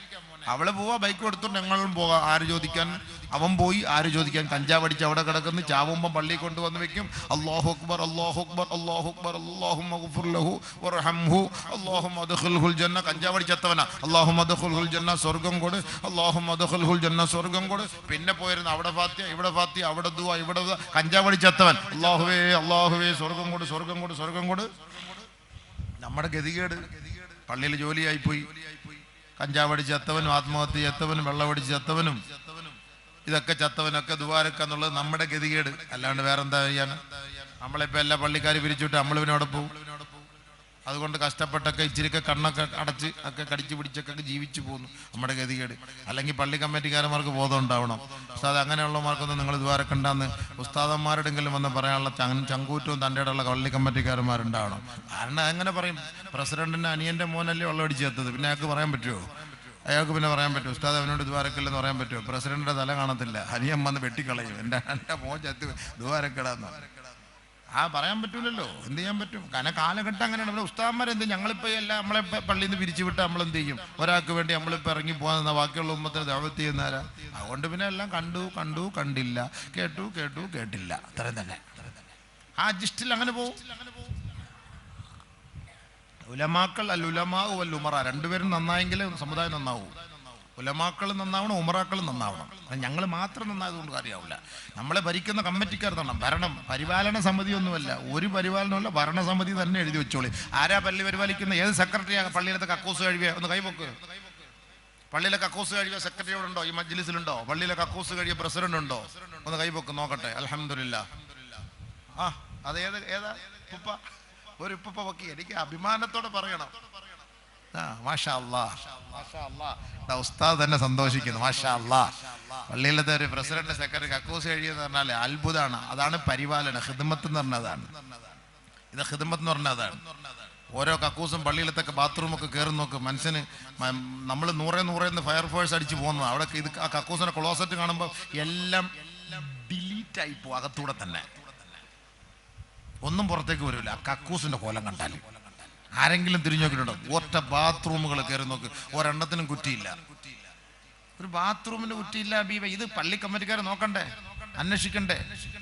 അവള് പോവാ, ബൈക്ക് എടുത്തോണ്ട് ഞങ്ങളും പോകാം. ആര് ചോദിക്കാൻ? അവൻ പോയി, ആര് ചോദിക്കാൻ? കഞ്ചാവ് അടിച്ച് അവിടെ കിടക്കുന്നു, ചാവുമ്പം പള്ളി കൊണ്ടുവന്ന് വെക്കും. അല്ലാഹു അക്ബർ അല്ലാഹു അക്ബർ അല്ലാഹു അക്ബർ അല്ലാഹുമ്മ ഗഫിർ ലഹു വർഹംഹു അല്ലാഹുമ്മ അദ്ഖിൽഹുൽ ജന്ന. കഞ്ചാവ് അടിച്ചത്തവനാ, അല്ലാഹുമ്മ അദ്ഖിൽഹുൽ ജന്ന, സ്വർഗ്ഗം കൊടു, അല്ലാഹുമ്മ അദ്ഖിൽഹുൽ ജന്ന, സ്വർഗ്ഗം കൊടു. പിന്നെ പോയിരുന്നു അവിടെ ഫാത്തിഹ, ഇവിടെ ഫാത്തിഹ, അവിടെ ദുആ, ഇവിടെ ദുആ. കഞ്ചാവ് അടിച്ചത്തവൻ, അല്ലാഹുവേ അല്ലാഹുവേ സ്വർഗ്ഗം കൊടു, സ്വർഗ്ഗം കൊടു, സ്വർഗ്ഗം കൊടു. നമ്മുടെ ഗതികേട്, പള്ളിയിൽ ജോലിയായി പോയി, കഞ്ചാവടിച്ച് ചത്തവനും ആത്മഹത്യ ചത്തവനും വെള്ളമടിച്ച് ചത്തവനും ഇതൊക്കെ ചത്തവനൊക്കെ ദുആരക്ക എന്നുള്ളത് നമ്മുടെ ഗതികേട്, അല്ലാണ്ട് വേറെന്താ ചെയ്യാൻ? നമ്മളിപ്പോൾ എല്ലാ പള്ളിക്കാർ പിരിച്ചുവിട്ട് നമ്മൾ പിന്നെ പോകും. അതുകൊണ്ട് കഷ്ടപ്പെട്ടൊക്കെ ഇച്ചിരിയൊക്കെ കണ്ണൊക്കെ അടച്ച് ഒക്കെ കടിച്ചു പിടിച്ചൊക്കെ ജീവിച്ചു പോകുന്നു നമ്മുടെ ഗതികേട്. അല്ലെങ്കിൽ പള്ളി കമ്മിറ്റിക്കാരന്മാർക്ക് ബോധം ഉണ്ടാവണം. ഉസ്താദ് അങ്ങനെയുള്ളമാർക്കൊന്നും നിങ്ങൾ ദ്വാരക്കണ്ടെന്ന് ഉസ്താദന്മാരുടെങ്കിലും വന്ന് പറയാനുള്ള ചങ്കൂറ്റവും തൻ്റെ ഇടമുള്ള പള്ളി കമ്മിറ്റിക്കാരന്മാരുണ്ടാവണം. കാരണം എങ്ങനെ പറയും? പ്രസിഡന്റിൻ്റെ അനിയൻ്റെ മോനല്ലേ വെള്ളമടിച്ച് എത്തത്, പിന്നെ അയാൾക്ക് പറയാൻ പറ്റുമോ? അയാൾക്ക് പിന്നെ പറയാൻ പറ്റുമോ ഉസ്താദ് അവനോട് ദ്വാരക്കല്ലെന്ന് പറയാൻ പറ്റുമോ? പ്രസിഡന്റിൻ്റെ തല കാണത്തില്ല, അനിയൻ വന്ന് വെട്ടിക്കളയും, എൻ്റെ മോൻ ചത്ത് ദ്വാരക്കടാന്ന് പറയാൻ പറ്റൂലല്ലോ. എന്ത് ചെയ്യാൻ പറ്റും? കാരണം കാലഘട്ടം അങ്ങനെയാണ്. ഇവിടെ ഉസ്താദന്മാരെന്ത്, ഞങ്ങളിപ്പോൾ എല്ലാം നമ്മളെ പള്ളിയിൽ നിന്ന് പിരിച്ചു വിട്ട് നമ്മളെന്ത് ചെയ്യും? ഒരാൾക്ക് വേണ്ടി നമ്മളിപ്പോൾ ഇറങ്ങി പോകാൻ ബാക്കിയുള്ള ഉമ്മത്തിന് ദഅവത്ത് ചെയ്യുന്നവരാ. അതുകൊണ്ട് പിന്നെ എല്ലാം കണ്ടു കണ്ടില്ല, കേട്ടു കേട്ടില്ല, അത്രയും തന്നെ. ആ ജിസ്റ്റിൽ അങ്ങനെ പോകും. ഉലമാക്കൾ അൽ ഉലമാ വൽ ഉമറ രണ്ടുപേരും നന്നായെങ്കിൽ സമുദായം നന്നാവും. ഉലമാക്കൾ നന്നാവണം, ഉമറാക്കൾ നന്നാവണം. ഞങ്ങൾ മാത്രം നന്നായതുകൊണ്ട് കാര്യമാവില്ല. നമ്മളെ ഭരിക്കുന്ന കമ്മിറ്റിക്കാർ തന്നെ ഭരണം, പരിപാലന സമിതിയൊന്നുമല്ല, ഒരു പരിപാലനമല്ല, ഭരണസമിതി തന്നെ എഴുതി വെച്ചോളി. ആരാ പള്ളി പരിപാലിക്കുന്ന? ഏത് സെക്രട്ടറിയാണ് പള്ളിയിലത്തെ കക്കൂസ് കഴിയുക? ഒന്ന് കൈപൊക്ക്. പള്ളിയിലെ കക്കൂസ് കഴിയുക സെക്രട്ടറിയോടുണ്ടോ? ഈ മജ്ലിസിലുണ്ടോ? പള്ളിയിലെ കക്കൂസ് കഴിയുക പ്രസിഡന്റ് ഉണ്ടോ? ഒന്ന് കൈപൊക്ക് നോക്കട്ടെ. അൽഹംദുലില്ലാ. ഏതാ ഉപ്പ? ഒരു ഉപ്പ പൊക്കി. എനിക്ക് അഭിമാനത്തോടെ പറയണം. മാഷാ അല്ലാഹ്, മാഷാ അല്ലാഹ്. ഉസ്താദ് തന്നെ സന്തോഷിക്കുന്നു. മാഷാ അല്ലാഹ്. പള്ളിയിലത്തെ ഒരു പ്രസിഡന്റ് സെക്രട്ടറി കക്കൂസ് കഴിയുമെന്ന് പറഞ്ഞാൽ അത്ഭുതമാണ്. അതാണ് പരിപാലന, ഖിദ്മത്ത് എന്ന് പറഞ്ഞതാണ്. ഇത് ഖിദ്മത്ത് എന്ന് പറഞ്ഞാൽ അതാണ്. ഓരോ കക്കൂസും പള്ളിയിലത്തൊക്കെ ബാത്റൂമൊക്കെ കയറി നോക്ക്. മനുഷ്യന് നമ്മൾ നൂറേന്ന് ഫയർഫോഴ്സ് അടിച്ച് പോകുന്നത് അവിടെ. ഇത് ആ കക്കൂസിന്റെ ക്ലോസറ്റ് കാണുമ്പോൾ എല്ലാം ഡിലീറ്റായി പോകും അകത്തൂടെ തന്നെ. ഒന്നും പുറത്തേക്ക് വരില്ല കക്കൂസിന്റെ കോലം കണ്ടാൽ. ആരെങ്കിലും തിരിഞ്ഞു നോക്കിയിട്ടുണ്ടോ? ഒറ്റ ബാത്റൂമുകൾ കയറി നോക്ക്, ഒരെണ്ണത്തിനും കുറ്റിയില്ല. ഒരു ബാത്റൂമിന് കുറ്റിയില്ല ബീവ. ഇത് പള്ളി കമ്മിറ്റിക്കാർ നോക്കണ്ടേ, അന്വേഷിക്കണ്ടേ?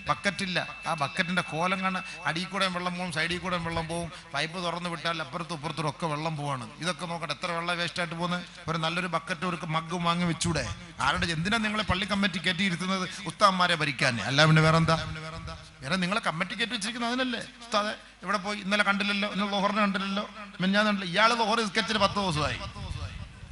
ബക്കറ്റില്ല. ആ ബക്കറ്റിന്റെ കോലം കാണാൻ അടിയിൽ കൂടെ വെള്ളം പോവും, സൈഡിൽ കൂടെ വെള്ളം പോവും. പൈപ്പ് തുറന്ന് വിട്ടാൽ അപ്പുറത്തും ഇപ്പുറത്തും ഒക്കെ വെള്ളം പോവാണ്. ഇതൊക്കെ നോക്കട്ടെ, എത്ര വെള്ളം വേസ്റ്റായിട്ട് പോകുന്നത്. ഒരു നല്ലൊരു ബക്കറ്റ് ഒരു മഗ്ഗും വാങ്ങി വെച്ചൂടെ? ആരുടെ എന്തിനാ നിങ്ങളെ പള്ളി കമ്മിറ്റി കയറ്റിയിരുത്തുന്നത്? ഉസ്താദന്മാരെ ഭരിക്കാൻ. അല്ല പിന്നെ വേറെന്താ? വേറെ നിങ്ങളെ കമ്മിറ്റി കയറ്റി വെച്ചിരിക്കുന്നത് അതിനല്ലേ? ഉസ്താദെ ഇവിടെ പോയി ഇന്നലെ കണ്ടില്ലല്ലോ, ഇന്ന് ലോഹറിനെ കണ്ടില്ലല്ലോ, മിഞ്ഞാന്ന് കണ്ടില്ല. ഇയാൾ ലോഹർ നിസ്കരിച്ചിട്ട് 10 ദിവസമായി.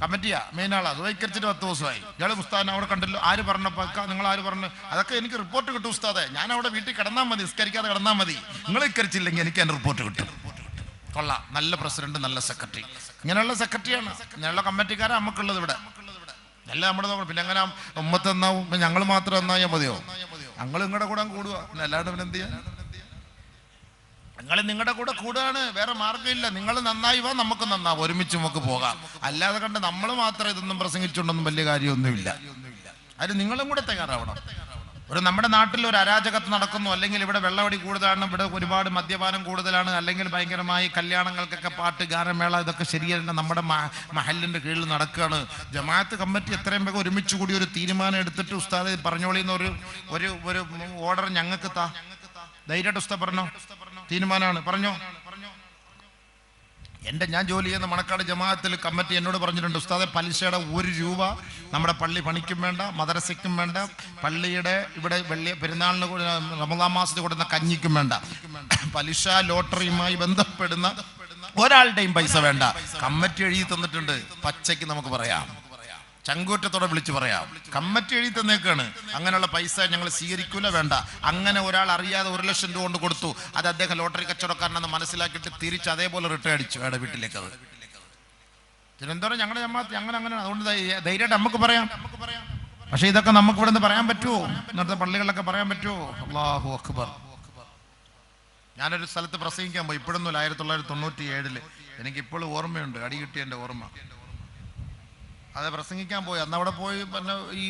കമ്മിറ്റിയാ മെയിൻ ആളാ. അത് വൈക്കരിച്ചിട്ട് 10 ദിവസമായി. ഇയാൾ ഉസ്താദിനെ അവിടെ കണ്ടല്ലോ. ആര് പറഞ്ഞപ്പോൾ? നിങ്ങൾ ആര് പറഞ്ഞു? അതൊക്കെ എനിക്ക് റിപ്പോർട്ട് കിട്ടും ഉസ്താദെ. ഞാൻ അവിടെ വീട്ടിൽ കിടന്നാൽ മതി, നിസ്കരിക്കാതെ കിടന്നാൽ മതി. നിങ്ങൾ നിസ്കരിച്ചില്ലെങ്കിൽ എനിക്ക് എൻ്റെ റിപ്പോർട്ട് കിട്ടും. കൊള്ളാം, നല്ല പ്രസിഡന്റ്, നല്ല സെക്രട്ടറി. ഇങ്ങനെയുള്ള സെക്രട്ടറിയാണ്, ഇങ്ങനെയുള്ള കമ്മിറ്റിക്കാരാണ് നമുക്കുള്ളത് ഇവിടെ. എല്ലാം നമ്മുടെ നോക്കണം. പിന്നെ എങ്ങനെ ഉമ്മത്ത് നന്നാവും? ഞങ്ങൾ മാത്രം നന്നായാൽ മതിയോ? ഞങ്ങൾ നിങ്ങളുടെ കൂടെ കൂടുക, അല്ലാണ്ട് പിന്നെ എന്ത് ചെയ്യാൻ? നിങ്ങൾ നിങ്ങളുടെ കൂടെ കൂടുകയാണ്, വേറെ മാർഗ്ഗമില്ല. നിങ്ങൾ നന്നായി വാ, നമുക്ക് നന്നാവും, ഒരുമിച്ച് നമുക്ക് പോകാം. അല്ലാതെ കണ്ട് നമ്മൾ മാത്രം ഇതൊന്നും പ്രസംഗിച്ചുകൊണ്ടൊന്നും വലിയ കാര്യമൊന്നുമില്ല. അതിന് നിങ്ങളും കൂടെ തയ്യാറാവണം. നമ്മുടെ നാട്ടിൽ ഒരു അരാജകത്ത് നടക്കുന്നു, അല്ലെങ്കിൽ ഇവിടെ വെള്ളമടി കൂടുതലാണ്, ഇവിടെ ഒരുപാട് മദ്യപാനം കൂടുതലാണ്, അല്ലെങ്കിൽ ഭയങ്കരമായി കല്യാണങ്ങൾക്കൊക്കെ പാട്ട് ഗാനമേള, ഇതൊക്കെ ശരിയല്ല, നമ്മുടെ മഹലിന്റെ കീഴിൽ നടക്കുകയാണ്. ജമാഅത്ത് കമ്മിറ്റി എത്രയും വേഗം ഒരുമിച്ച് കൂടി ഒരു തീരുമാനം എടുത്തിട്ട് ഉസ്താദ് പറഞ്ഞോളിന്ന് ഒരു ഓർഡർ ഞങ്ങൾക്ക് താ. ധൈര്യമായിട്ട് ഉസ്താദ് പറഞ്ഞോ, തീരുമാനമാണ്, പറഞ്ഞോ. ഞാൻ ജോലി ചെയ്യുന്ന മണക്കാട് ജമാഅത്തിൽ കമ്മിറ്റി എന്നോട് പറഞ്ഞിട്ടുണ്ട്, ഉസ്താദെ പലിശയുടെ 1 രൂപ നമ്മുടെ പള്ളി പണിക്കും വേണ്ട, മദ്രസയ്ക്കും വേണ്ട, പള്ളിയുടെ ഇവിടെ പെരുന്നാളിന് റമദാൻ മാസത്തിൽ കൊടുക്കുന്ന കഞ്ഞിക്കും വേണ്ട, പലിശ ലോട്ടറിയുമായി ബന്ധപ്പെടുന്ന ഒരാളുടെയും പൈസ വേണ്ട. കമ്മിറ്റി എഴുതി തന്നിട്ടുണ്ട്, പച്ചയ്ക്ക് നമുക്ക് പറയാം, ചങ്കൂറ്റത്തോടെ വിളിച്ചു പറയാം. കമ്മിറ്റി എഴുതി തന്നേക്കാണ്, അങ്ങനെയുള്ള പൈസ ഞങ്ങൾ സ്വീകരിക്കൂല, വേണ്ട. അങ്ങനെ ഒരാൾ അറിയാതെ 1 ലക്ഷം രൂപ കൊണ്ട് കൊടുത്തു. അത് അദ്ദേഹം ലോട്ടറി കച്ചവടക്കാരനെന്ന് മനസ്സിലാക്കിയിട്ട് തിരിച്ച് അതേപോലെ റിട്ടേൺ അടിച്ചു അയാളുടെ വീട്ടിലേക്ക്. അത് തിരുവനന്തപുരം ഞങ്ങളുടെ ജമാഅത്ത് അങ്ങനെ. അതുകൊണ്ട് ധൈര്യമായിട്ട് നമുക്ക് പറയാം. പക്ഷെ ഇതൊക്കെ നമുക്ക് ഇവിടെ നിന്ന് പറയാൻ പറ്റുമോ? ഇന്നത്തെ പള്ളികളിലൊക്കെ പറയാൻ പറ്റുമോ? അല്ലാഹു അക്ബർ. ഞാനൊരു സ്ഥലത്ത് പ്രസംഗിക്കാൻ പോയി, ഇപ്പോഴൊന്നുമില്ല, 1997. എനിക്കിപ്പോഴും ഓർമ്മയുണ്ട്, അടി കിട്ടിയതിൻ്റെ ഓർമ്മ. അത് പ്രസംഗിക്കാൻ പോയി. അന്ന് അവിടെ പോയി പിന്നെ ഈ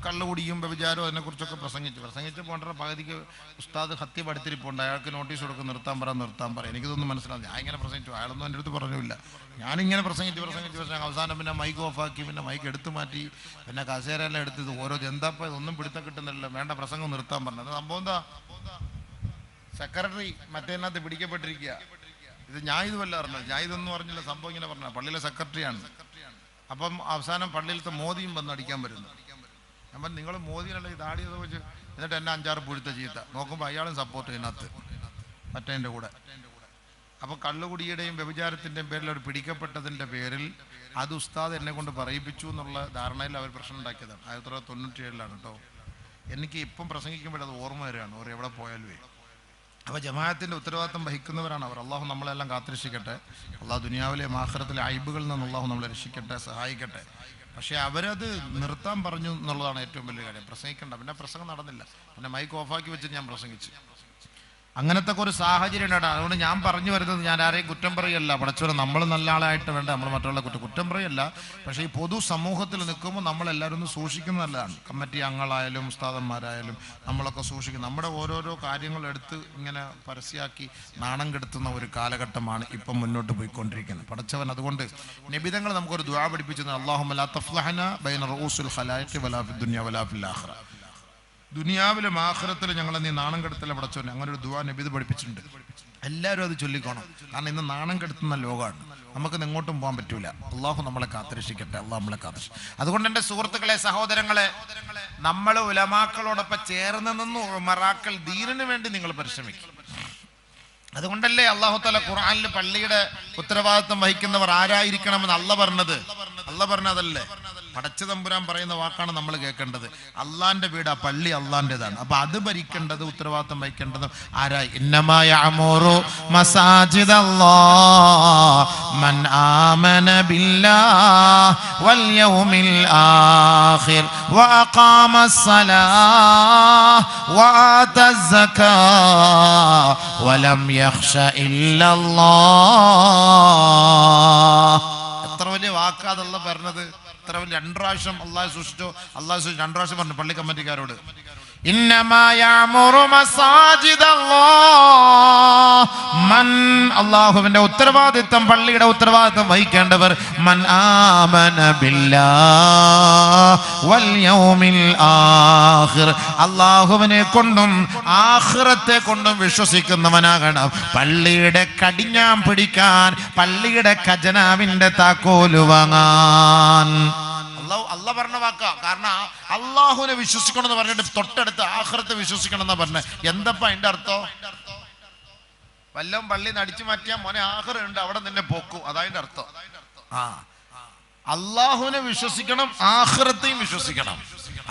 കള്ളുകുടിയും വ്യഭിചാരവും അതിനെക്കുറിച്ചൊക്കെ പ്രസംഗിച്ച് പോകേണ്ട പകുതിക്ക് ഉസ്താദ് ഹത്യ പഠിത്തിരിപ്പുണ്ട്. അയാൾക്ക് നോട്ടീസ് കൊടുക്കും, നിർത്താൻ പറ. എനിക്കിതൊന്നും മനസ്സിലാവും. ഞാൻ ഇങ്ങനെ പ്രസംഗിച്ചു, അയാളൊന്നും എൻ്റെ അടുത്ത് പറഞ്ഞില്ല. ഞാനിങ്ങനെ പ്രസംഗിച്ച് അവസാനം പിന്നെ മൈക്ക് ഓഫാക്കി, പിന്നെ മൈക്ക് എടുത്തു മാറ്റി, പിന്നെ കസേരയെല്ലാം എടുത്തത് ഓരോ എന്താപ്പം ഇതൊന്നും പിടുത്തം കിട്ടുന്നില്ല, വേണ്ട പ്രസംഗം നിർത്താൻ പറഞ്ഞത്. സംഭവം എന്താ? സെക്രട്ടറി മറ്റേതിനകത്ത് പിടിക്കപ്പെട്ടിരിക്കുക. ഇത് ഞാൻ ഇതുമല്ല പറഞ്ഞത്, ഞാൻ ഇതൊന്നും പറഞ്ഞില്ല. സംഭവം ഇങ്ങനെ പറഞ്ഞ പള്ളിയിലെ സെക്രട്ടറിയാണ്. അപ്പം അവസാനം പള്ളിയിലത്തെ മോദിയും വന്ന് അടിക്കാൻ വരുന്നു. അപ്പം നിങ്ങൾ മോദിയിലുള്ള ഈ താടി വെച്ച് എന്നിട്ട് എന്നെ 5-6 പുഴുത്ത ചീത്ത നോക്കുമ്പോൾ അയാളും സപ്പോർട്ട് ഇതിനകത്ത് മറ്റേൻ്റെ കൂടെ. അപ്പോൾ കള്ളുകുടിയുടെയും വ്യഭിചാരത്തിൻ്റെയും പേരിൽ അവർ പിടിക്കപ്പെട്ടതിൻ്റെ പേരിൽ അത് ഉസ്താദ് എന്നെ കൊണ്ട് പറയിപ്പിച്ചു എന്നുള്ള ധാരണയിൽ അവർ പ്രശ്നം ഉണ്ടാക്കിയതാണ്. 1997 കേട്ടോ. എനിക്ക് ഇപ്പം പ്രസംഗിക്കുമ്പോഴത് ഓർമ്മ വരികയാണ്, എവിടെ പോയാലുമേ. അപ്പോൾ ജമാഅത്തിൻ്റെ ഉത്തരവാദിത്തം വഹിക്കുന്നവരാണ് അവർ. അള്ളാഹു നമ്മളെല്ലാം കാത്തിരക്ഷിക്കട്ടെ. അള്ളാഹു ദുനിയാവിലെ ആഖിറത്തിലെ അയ്ബുകളിൽ നിന്ന് അള്ളാഹു നമ്മളെ രക്ഷിക്കട്ടെ, സഹായിക്കട്ടെ. പക്ഷേ അവരത് നിർത്താൻ പറഞ്ഞു എന്നുള്ളതാണ് ഏറ്റവും വലിയ കാര്യം. പ്രസംഗിക്കേണ്ട, പിന്നെ പ്രസംഗം നടന്നില്ല, പിന്നെ മൈക്ക് ഓഫാക്കി വെച്ച് ഞാൻ പ്രസംഗിച്ചു. അങ്ങനത്തെ ഒരു സാഹചര്യം ഉണ്ടാണ്. അതുകൊണ്ട് ഞാൻ പറഞ്ഞു വരുന്നത്, ഞാൻ ആരെയും കുറ്റം പറയല്ല. പടച്ചവരെ, നമ്മൾ നല്ല ആളായിട്ട് വേണ്ട നമ്മൾ മറ്റുള്ള കുറ്റം പറയല്ല. പക്ഷേ ഈ പൊതു സമൂഹത്തിൽ നിൽക്കുമ്പോൾ നമ്മളെല്ലാവരും ഒന്ന് സൂക്ഷിക്കുന്നത് നല്ലതാണ്. കമ്മിറ്റി അംഗങ്ങളായാലും ഉസ്താദന്മാരായാലും നമ്മളൊക്കെ സൂക്ഷിക്കും. നമ്മുടെ ഓരോരോ കാര്യങ്ങളെടുത്ത് ഇങ്ങനെ പരസ്യമാക്കി നാണം കെടുത്തുന്ന ഒരു കാലഘട്ടമാണ് ഇപ്പം മുന്നോട്ട് പോയിക്കൊണ്ടിരിക്കുന്നത്. പടച്ചവൻ അതുകൊണ്ട് നബിതങ്ങൾ നമുക്കൊരു ദുആ പഠിപ്പിച്ചത്, അല്ലാഹുമ്മ ലാ തഫ്ലഹന ബൈന റഊസുൽ ഖലായിഖി വലാ ഫിദ് ദുനിയ വലാ ഫിൽ ആഖിറ. ദുനിയാവിലും ആഖിറത്തിലും ഞങ്ങളെ നീ നാണം കെടുത്തല്ല പടച്ചോനെ. അങ്ങനെ ഒരു ദുആ നബി പഠിപ്പിച്ചിട്ടുണ്ട്. എല്ലാവരും അത് ചൊല്ലിക്കോണം. കാരണം ഇന്ന് നാണം കെടുത്തുന്ന ലോകമാണ്. നമുക്കിന്ന് എങ്ങോട്ടും പോകാൻ പറ്റൂല. അള്ളാഹു നമ്മളെ കാത്തിരക്ഷിക്കട്ടെ. അള്ളാഹു നമ്മളെ കാത്തിരക്ഷിക്കും. അതുകൊണ്ട് എൻ്റെ സുഹൃത്തുക്കളെ, സഹോദരങ്ങളെ, നമ്മൾ ഉലമാക്കളോടൊപ്പം ചേർന്ന് നിന്ന് ഉമറാക്കൾ ദീനിന് വേണ്ടി നിങ്ങൾ പരിശ്രമിക്കും. അതുകൊണ്ടല്ലേ അല്ലാഹു തആല ഖുർആനിൽ പള്ളിയുടെ ഉത്തരവാദിത്വം വഹിക്കുന്നവർ ആരായിരിക്കണമെന്ന് അല്ലാഹ് പറഞ്ഞതല്ലേ. പടച്ച തമ്പുരാൻ പറയുന്ന വാക്കാണ് നമ്മൾ കേൾക്കേണ്ടത്. അള്ളാന്റെ വീട്, ആ പള്ളി അള്ളാന്റേതാണ്. അപ്പൊ അത് ഭരിക്കേണ്ടത്, ഉത്തരവാദിത്വം വഹിക്കേണ്ടത് ആരായി? ഇന്നമാ യഅമുറു മസാജിദല്ലാഹ് മൻ ആമന ബില്ലാഹി വൽ യൗമിൽ ആഖിർ വഅഖാമസ് സലാഹ് വആതസ് സകാഹ് വലം യഖ്ശ ഇല്ലല്ലാഹ്. എത്ര വലിയ വാക്കാതല്ല പറഞ്ഞത്. എത്ര വലിയ 2 പ്രാവശ്യം അള്ളാഹു സൂക്ഷിച്ചോ. 2 പ്രാവശ്യം പറഞ്ഞു പള്ളി കമ്മിറ്റിക്കാരോട്, ഇന്നമാ യഅമുറു മസാജിദല്ലാഹ്, മൻ, അല്ലാഹുവിന്റെ ഉത്തരവാദിത്വം, പള്ളിയുടെ ഉത്തരവാദിത്വം വഹിക്കേണ്ടവർ, മൻ ആമന ബില്ലാഹി വൽ യൗമിൽ ആഖിർ, അല്ലാഹുവിനെ കൊണ്ടും ആഖിറത്തെ കൊണ്ടും വിശ്വസിക്കുന്നവനാകണം. പള്ളിയുടെ കടിഞ്ഞാൻ പിടിക്കാൻ, പള്ളിയുടെ ഖജനാവിന്റെ താക്കോല് വാങ്ങാൻ. അള്ളാഹ് പറഞ്ഞ വാക്കാ. കാരണം അള്ളാഹുവിനെ വിശ്വസിക്കണം എന്ന് പറഞ്ഞിട്ട് തൊട്ടടുത്ത് ആഖിറത്തെ വിശ്വസിക്കണം എന്നാ പറഞ്ഞത്. എന്തപ്പാ അതിന്റെ അർത്ഥം? വല്ലതും പള്ളി നടിച്ചു മാറ്റിയാൽ മോനെ ആഖിറ ഉണ്ട്, അവിടെ നിന്നെ പോക്കൂ, അതായത് അർത്ഥം. അള്ളാഹുവിനെ വിശ്വസിക്കണം, ആഖിറത്തെയും വിശ്വസിക്കണം.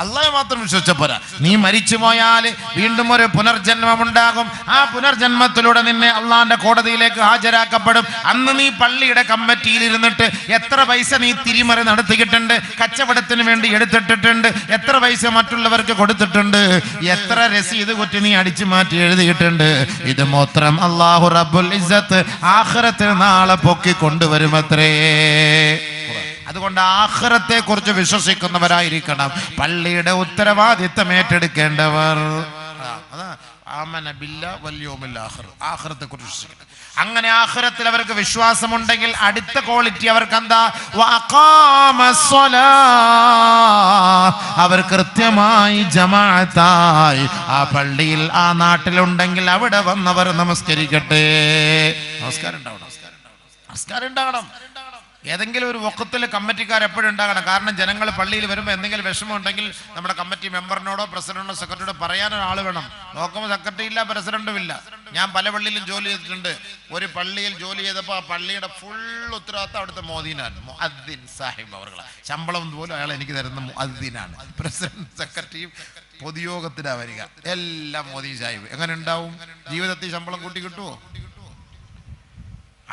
അള്ളാഹെ മാത്രം വിശ്വസിച്ച പോരാ. നീ മരിച്ചു പോയാൽ വീണ്ടും ഒരു പുനർജന്മം ഉണ്ടാകും. ആ പുനർജന്മത്തിലൂടെ നിന്നെ അള്ളാന്റെ കോടതിയിലേക്ക് ഹാജരാക്കപ്പെടും. അന്ന് നീ പള്ളിയുടെ കമ്മിറ്റിയിൽ ഇരുന്നിട്ട് എത്ര പൈസ നീ തിരിമറി നടത്തിയിട്ടുണ്ട്, കച്ചവടത്തിന് വേണ്ടി എടുത്തിട്ടിട്ടുണ്ട്, എത്ര പൈസ മറ്റുള്ളവർക്ക് കൊടുത്തിട്ടുണ്ട്, എത്ര രസീത് കുറ്റി നീ അടിച്ചു മാറ്റി എഴുതിയിട്ടുണ്ട്. ഇത് മാത്രം അല്ലാഹു റബ്ബുൽ ഇസ്സത്ത് ആഖിറത്തിൽ നാളെ പൊക്കി കൊണ്ടുവരുമത്രേ. അതുകൊണ്ട് ആഖിറത്തെ കുറിച്ച് വിശ്വസിക്കുന്നവരായിരിക്കണം പള്ളിയുടെ ഉത്തരവാദിത്തം ഏറ്റെടുക്കേണ്ടവർ. ആമന ബില്ലാഹി വൽ യൗമിൽ ആഖിർ, ആഖിറത്തെ കുറിച്ച് വിശ്വസിക്കണം. അങ്ങനെ ആഖിറത്തിൽ അവർക്ക് വിശ്വാസമുണ്ടെങ്കിൽ അടുത്ത ക്വാളിറ്റി അവർക്ക് എന്താ? അവർ കൃത്യമായി ജമാഅത്തായി ആ പള്ളിയിൽ, ആ നാട്ടിലുണ്ടെങ്കിൽ അവിടെ വന്നവർ നമസ്കരിക്കട്ടെ. നമസ്കാരം ഉണ്ടാവണം. ഏതെങ്കിലും ഒരു വഖത്തിൽ കമ്മിറ്റിക്കാർ എപ്പോഴും ഉണ്ടാകണം. കാരണം ജനങ്ങൾ പള്ളിയിൽ വരുമ്പോൾ എന്തെങ്കിലും വിഷമം ഉണ്ടെങ്കിൽ നമ്മുടെ കമ്മിറ്റി മെമ്പറിനോടോ പ്രസിഡന്റിനോ സെക്രട്ടറിയോടോ പറയാനൊരാൾ വേണം. നോക്കുമ്പോൾ സെക്രട്ടറി ഇല്ല, പ്രസിഡന്റും ഇല്ല. ഞാൻ പല പള്ളിയിലും ജോലി ചെയ്തിട്ടുണ്ട്. ഒരു പള്ളിയിൽ ജോലി ചെയ്തപ്പോൾ ആ പള്ളിയുടെ ഫുൾ ഉത്തരവാദിത്തം അവിടുത്തെ മോദീനാണ്, മുഅദ്ദിൻ സാഹിബ്. അവർക്ക് ശമ്പളം പോലും അയാൾ എനിക്ക് തരുന്ന മുഅദ്ദിനാണ്. പ്രസിഡന്റ് സെക്രട്ടറിയും പൊതുയോഗത്തിനാണ് വരിക, എല്ലാം മോദി സാഹിബ്. എങ്ങനെ ഉണ്ടാവും? ജീവിതത്തിൽ ശമ്പളം കൂട്ടി കിട്ടുമോ?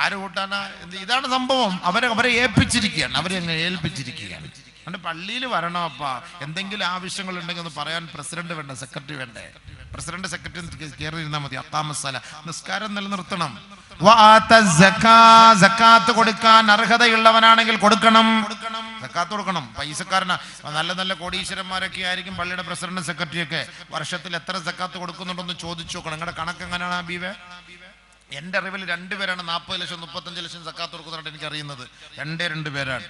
ആര് കൂട്ടാനാ? ഇതാണ് സംഭവം. അവരെ ഏൽപ്പിച്ചിരിക്കുകയാണ്. അതുകൊണ്ട് പള്ളിയിൽ വരണം. അപ്പ എന്തെങ്കിലും ആവശ്യങ്ങൾ ഉണ്ടെങ്കിൽ ഒന്ന് പറയാൻ പ്രസിഡന്റ് വേണ്ട, സെക്രട്ടറി വേണ്ടേ? പ്രസിഡന്റ് സെക്രട്ടറി കയറി ഇരുന്നാൽ മതി. അഖാമസ്സല, നിസ്കാരം നിലനിർത്തണം. സക്കാത്ത് കൊടുക്കാൻ അർഹതയുള്ളവനാണെങ്കിൽ കൊടുക്കണം. സക്കാത്ത് കൊടുക്കണം. പൈസക്കാരനാ. നല്ല നല്ല കോടീശ്വരന്മാരൊക്കെ ആയിരിക്കും പള്ളിയുടെ പ്രസിഡന്റ് സെക്രട്ടറിയൊക്കെ. വർഷത്തിൽ എത്ര സക്കാത്ത് കൊടുക്കുന്നുണ്ടെന്ന് ചോദിച്ചു നോക്കണം. നിങ്ങളുടെ കണക്ക് എങ്ങനെയാണ് ഹബീബേ? എൻ്റെ അറിവിൽ 2 പേരാണ് 40 ലക്ഷം 35 ലക്ഷം സക്കാത്ത് കൊടുക്കുന്നതായിട്ട് എനിക്കറിയുന്നത്. 2 പേരാണ്.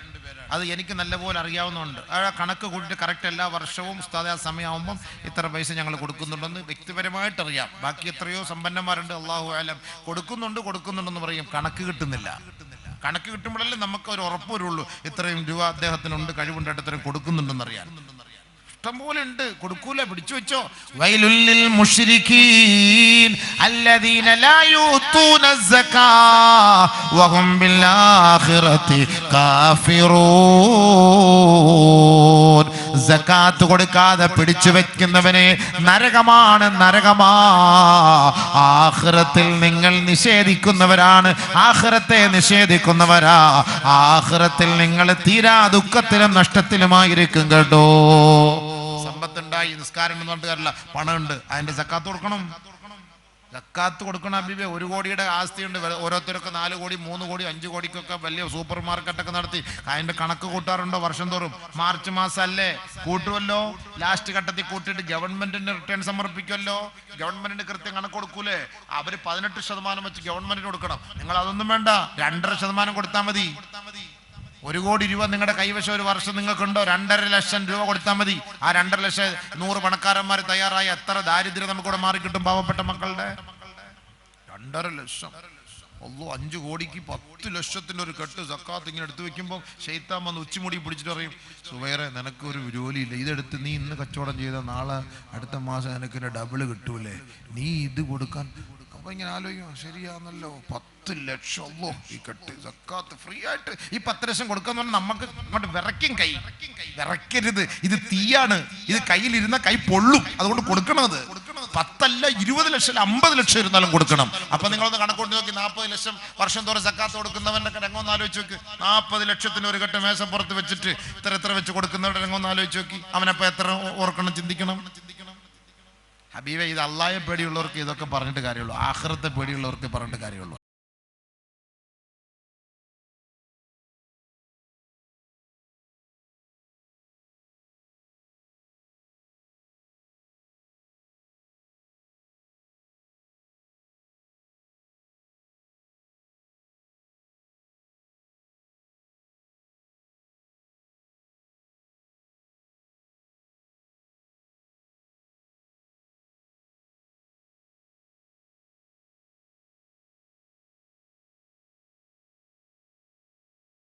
അത് എനിക്ക് നല്ലപോലെ അറിയാവുന്നതുകൊണ്ട് ആ കണക്ക് കൂട്ടിയിട്ട് കറക്റ്റ് എല്ലാ വർഷവും ഉസ്താദ് ആ സമയമാകുമ്പം ഇത്ര പൈസ ഞങ്ങൾ കൊടുക്കുന്നുണ്ടെന്ന് വ്യക്തിപരമായിട്ട് അറിയാം. ബാക്കി എത്രയോ സമ്പന്നന്മാരുണ്ട്, അള്ളാഹു ആലം, കൊടുക്കുന്നുണ്ടെന്ന് പറയും, കണക്ക് കിട്ടുന്നില്ല. കണക്ക് കിട്ടുമ്പോഴല്ലേ നമുക്ക് ഒരു ഉറപ്പ് വരുള്ളൂ ഇത്രയും രൂപ അദ്ദേഹത്തിനുണ്ട്, കഴിവുണ്ടായിട്ട് ഇത്രയും കൊടുക്കുന്നുണ്ടെന്നറിയാൻ. ഇഷ്ടം പോലെ ഉണ്ട്, കൊടുക്കൂല, പിടിച്ചു വെച്ചോ. വൈലുൽ ലിൽ മുശ്രികീൻ അല്ലദീന ലാ യൂതൂന സകാത്ത് വഹും ബിൽ ആഖിറതി കാഫിറൂൻ. സക്കാത്ത് കൊടുക്കാതെ പിടിച്ചു വെക്കുന്നവനെ നരകമാണ്, നരകമാ. ആഖിറത്തിൽ നിങ്ങൾ നിഷേധിക്കുന്നവരാണ്, ആഖിറത്തെ നിഷേധിക്കുന്നവരാ. ആഖിറത്തിൽ നിങ്ങൾ തീരാ ദുഃഖത്തിലും നഷ്ടത്തിലുമായിരിക്കും കേട്ടോ. സമ്പത്തുണ്ടായി, നിസ്കാരം എന്ന് പറഞ്ഞിട്ട് കാര്യമില്ല, പണമുണ്ട്, അതിന്റെ സക്കാത്ത് കൊടുക്കണം. സക്കാത്ത് കൊടുക്കണം ഹബീബേ. 1 കോടിയുടെ ആസ്തിയുണ്ട്, ഓരോരുത്തരൊക്കെ 4 കോടി 3 കോടി 5 കോടിക്കൊക്കെ വലിയ സൂപ്പർ മാർക്കറ്റൊക്കെ നടത്തി അതിന്റെ കണക്ക് കൂട്ടാറുണ്ടോ വർഷം തോറും? മാർച്ച് മാസം അല്ലേ കൂട്ടുമല്ലോ, ലാസ്റ്റ് ഘട്ടത്തിൽ കൂട്ടിയിട്ട് ഗവൺമെന്റിന് റിട്ടേൺ സമർപ്പിക്കുമല്ലോ. ഗവൺമെന്റിന് കൃത്യം കണക്ക് കൊടുക്കൂലേ? അവര് 18% വെച്ച് ഗവൺമെന്റിന് കൊടുക്കണം. നിങ്ങൾ അതൊന്നും വേണ്ട, 2.5% കൊടുത്താൽ മതി. 1 കോടി രൂപ നിങ്ങളുടെ കൈവശം ഒരു വർഷം നിങ്ങൾക്കുണ്ടോ? 2.5 ലക്ഷം രൂപ കൊടുത്താൽ മതി. ആ 2.5 ലക്ഷം 100 പണക്കാരന്മാർ തയ്യാറായി എത്ര ദാരിദ്ര്യം നമുക്കിവിടെ മാറിക്കിട്ടും പാവപ്പെട്ട മക്കളുടെ? 2.5 ലക്ഷം. 5 കോടിക്ക് 10 ലക്ഷത്തിന്റെ ഒരു കെട്ട് സക്കാത്ത് ഇങ്ങനെ എടുത്തു വെക്കുമ്പോൾ ശൈത്താൻ വന്ന് ഉച്ചിമുടി പിടിച്ചിട്ട് പറയും, സുബൈറെ നിനക്ക് ഒരു ജോലിയില്ല, ഇതെടുത്ത് നീ ഇന്ന് കച്ചവടം ചെയ്താൽ നാളെ അടുത്ത മാസം നിനക്ക് ഡബിള് കിട്ടൂലേ, നീ ഇത് കൊടുക്കാൻ. അപ്പൊ ഇങ്ങനെ ആലോചിക്കും, ശരിയാന്നല്ലോ, 10 ലക്ഷം ഈ കെട്ട് സക്കാത്ത് ഫ്രീ ആയിട്ട് ഈ 10 ലക്ഷം കൊടുക്കാന്ന് പറഞ്ഞാൽ നമുക്ക് അങ്ങോട്ട് വിറയ്ക്കും. കൈ വിറയ്ക്കരുത്, ഇത് തീയാണ്, ഇത് കയ്യിലിരുന്ന കൈ പൊള്ളും, അതുകൊണ്ട് കൊടുക്കണത് 10 അല്ല 20 ലക്ഷം 50 ലക്ഷം ഇരുന്നാലും കൊടുക്കണം. അപ്പൊ നിങ്ങളൊന്ന് കണക്കൊണ്ട് നോക്കി, 40 ലക്ഷം വർഷം തോറും സക്കാത്ത് കൊടുക്കുന്നവന്റെ രംഗമൊന്ന് ആലോചിച്ച് നോക്ക്. 40 ലക്ഷത്തിന് ഒരു കെട്ട് മേശപ്പുറത്ത് വെച്ചിട്ട് ഇത്ര വെച്ച് കൊടുക്കുന്നവരുടെ രംഗമൊന്ന് ആലോചിച്ച് നോക്കി. അവനപ്പോ എത്ര ഓർക്കണം, ചിന്തിക്കണം. ഹബീബെ, ഇത് അള്ളാഹയെ പേടിയുള്ളവർക്ക് ഇതൊക്കെ പറഞ്ഞിട്ട് കാര്യമുള്ളൂ, ആഖിറത്തെ പേടിയുള്ളവർക്ക് പറഞ്ഞിട്ട് കാര്യമുള്ളൂ.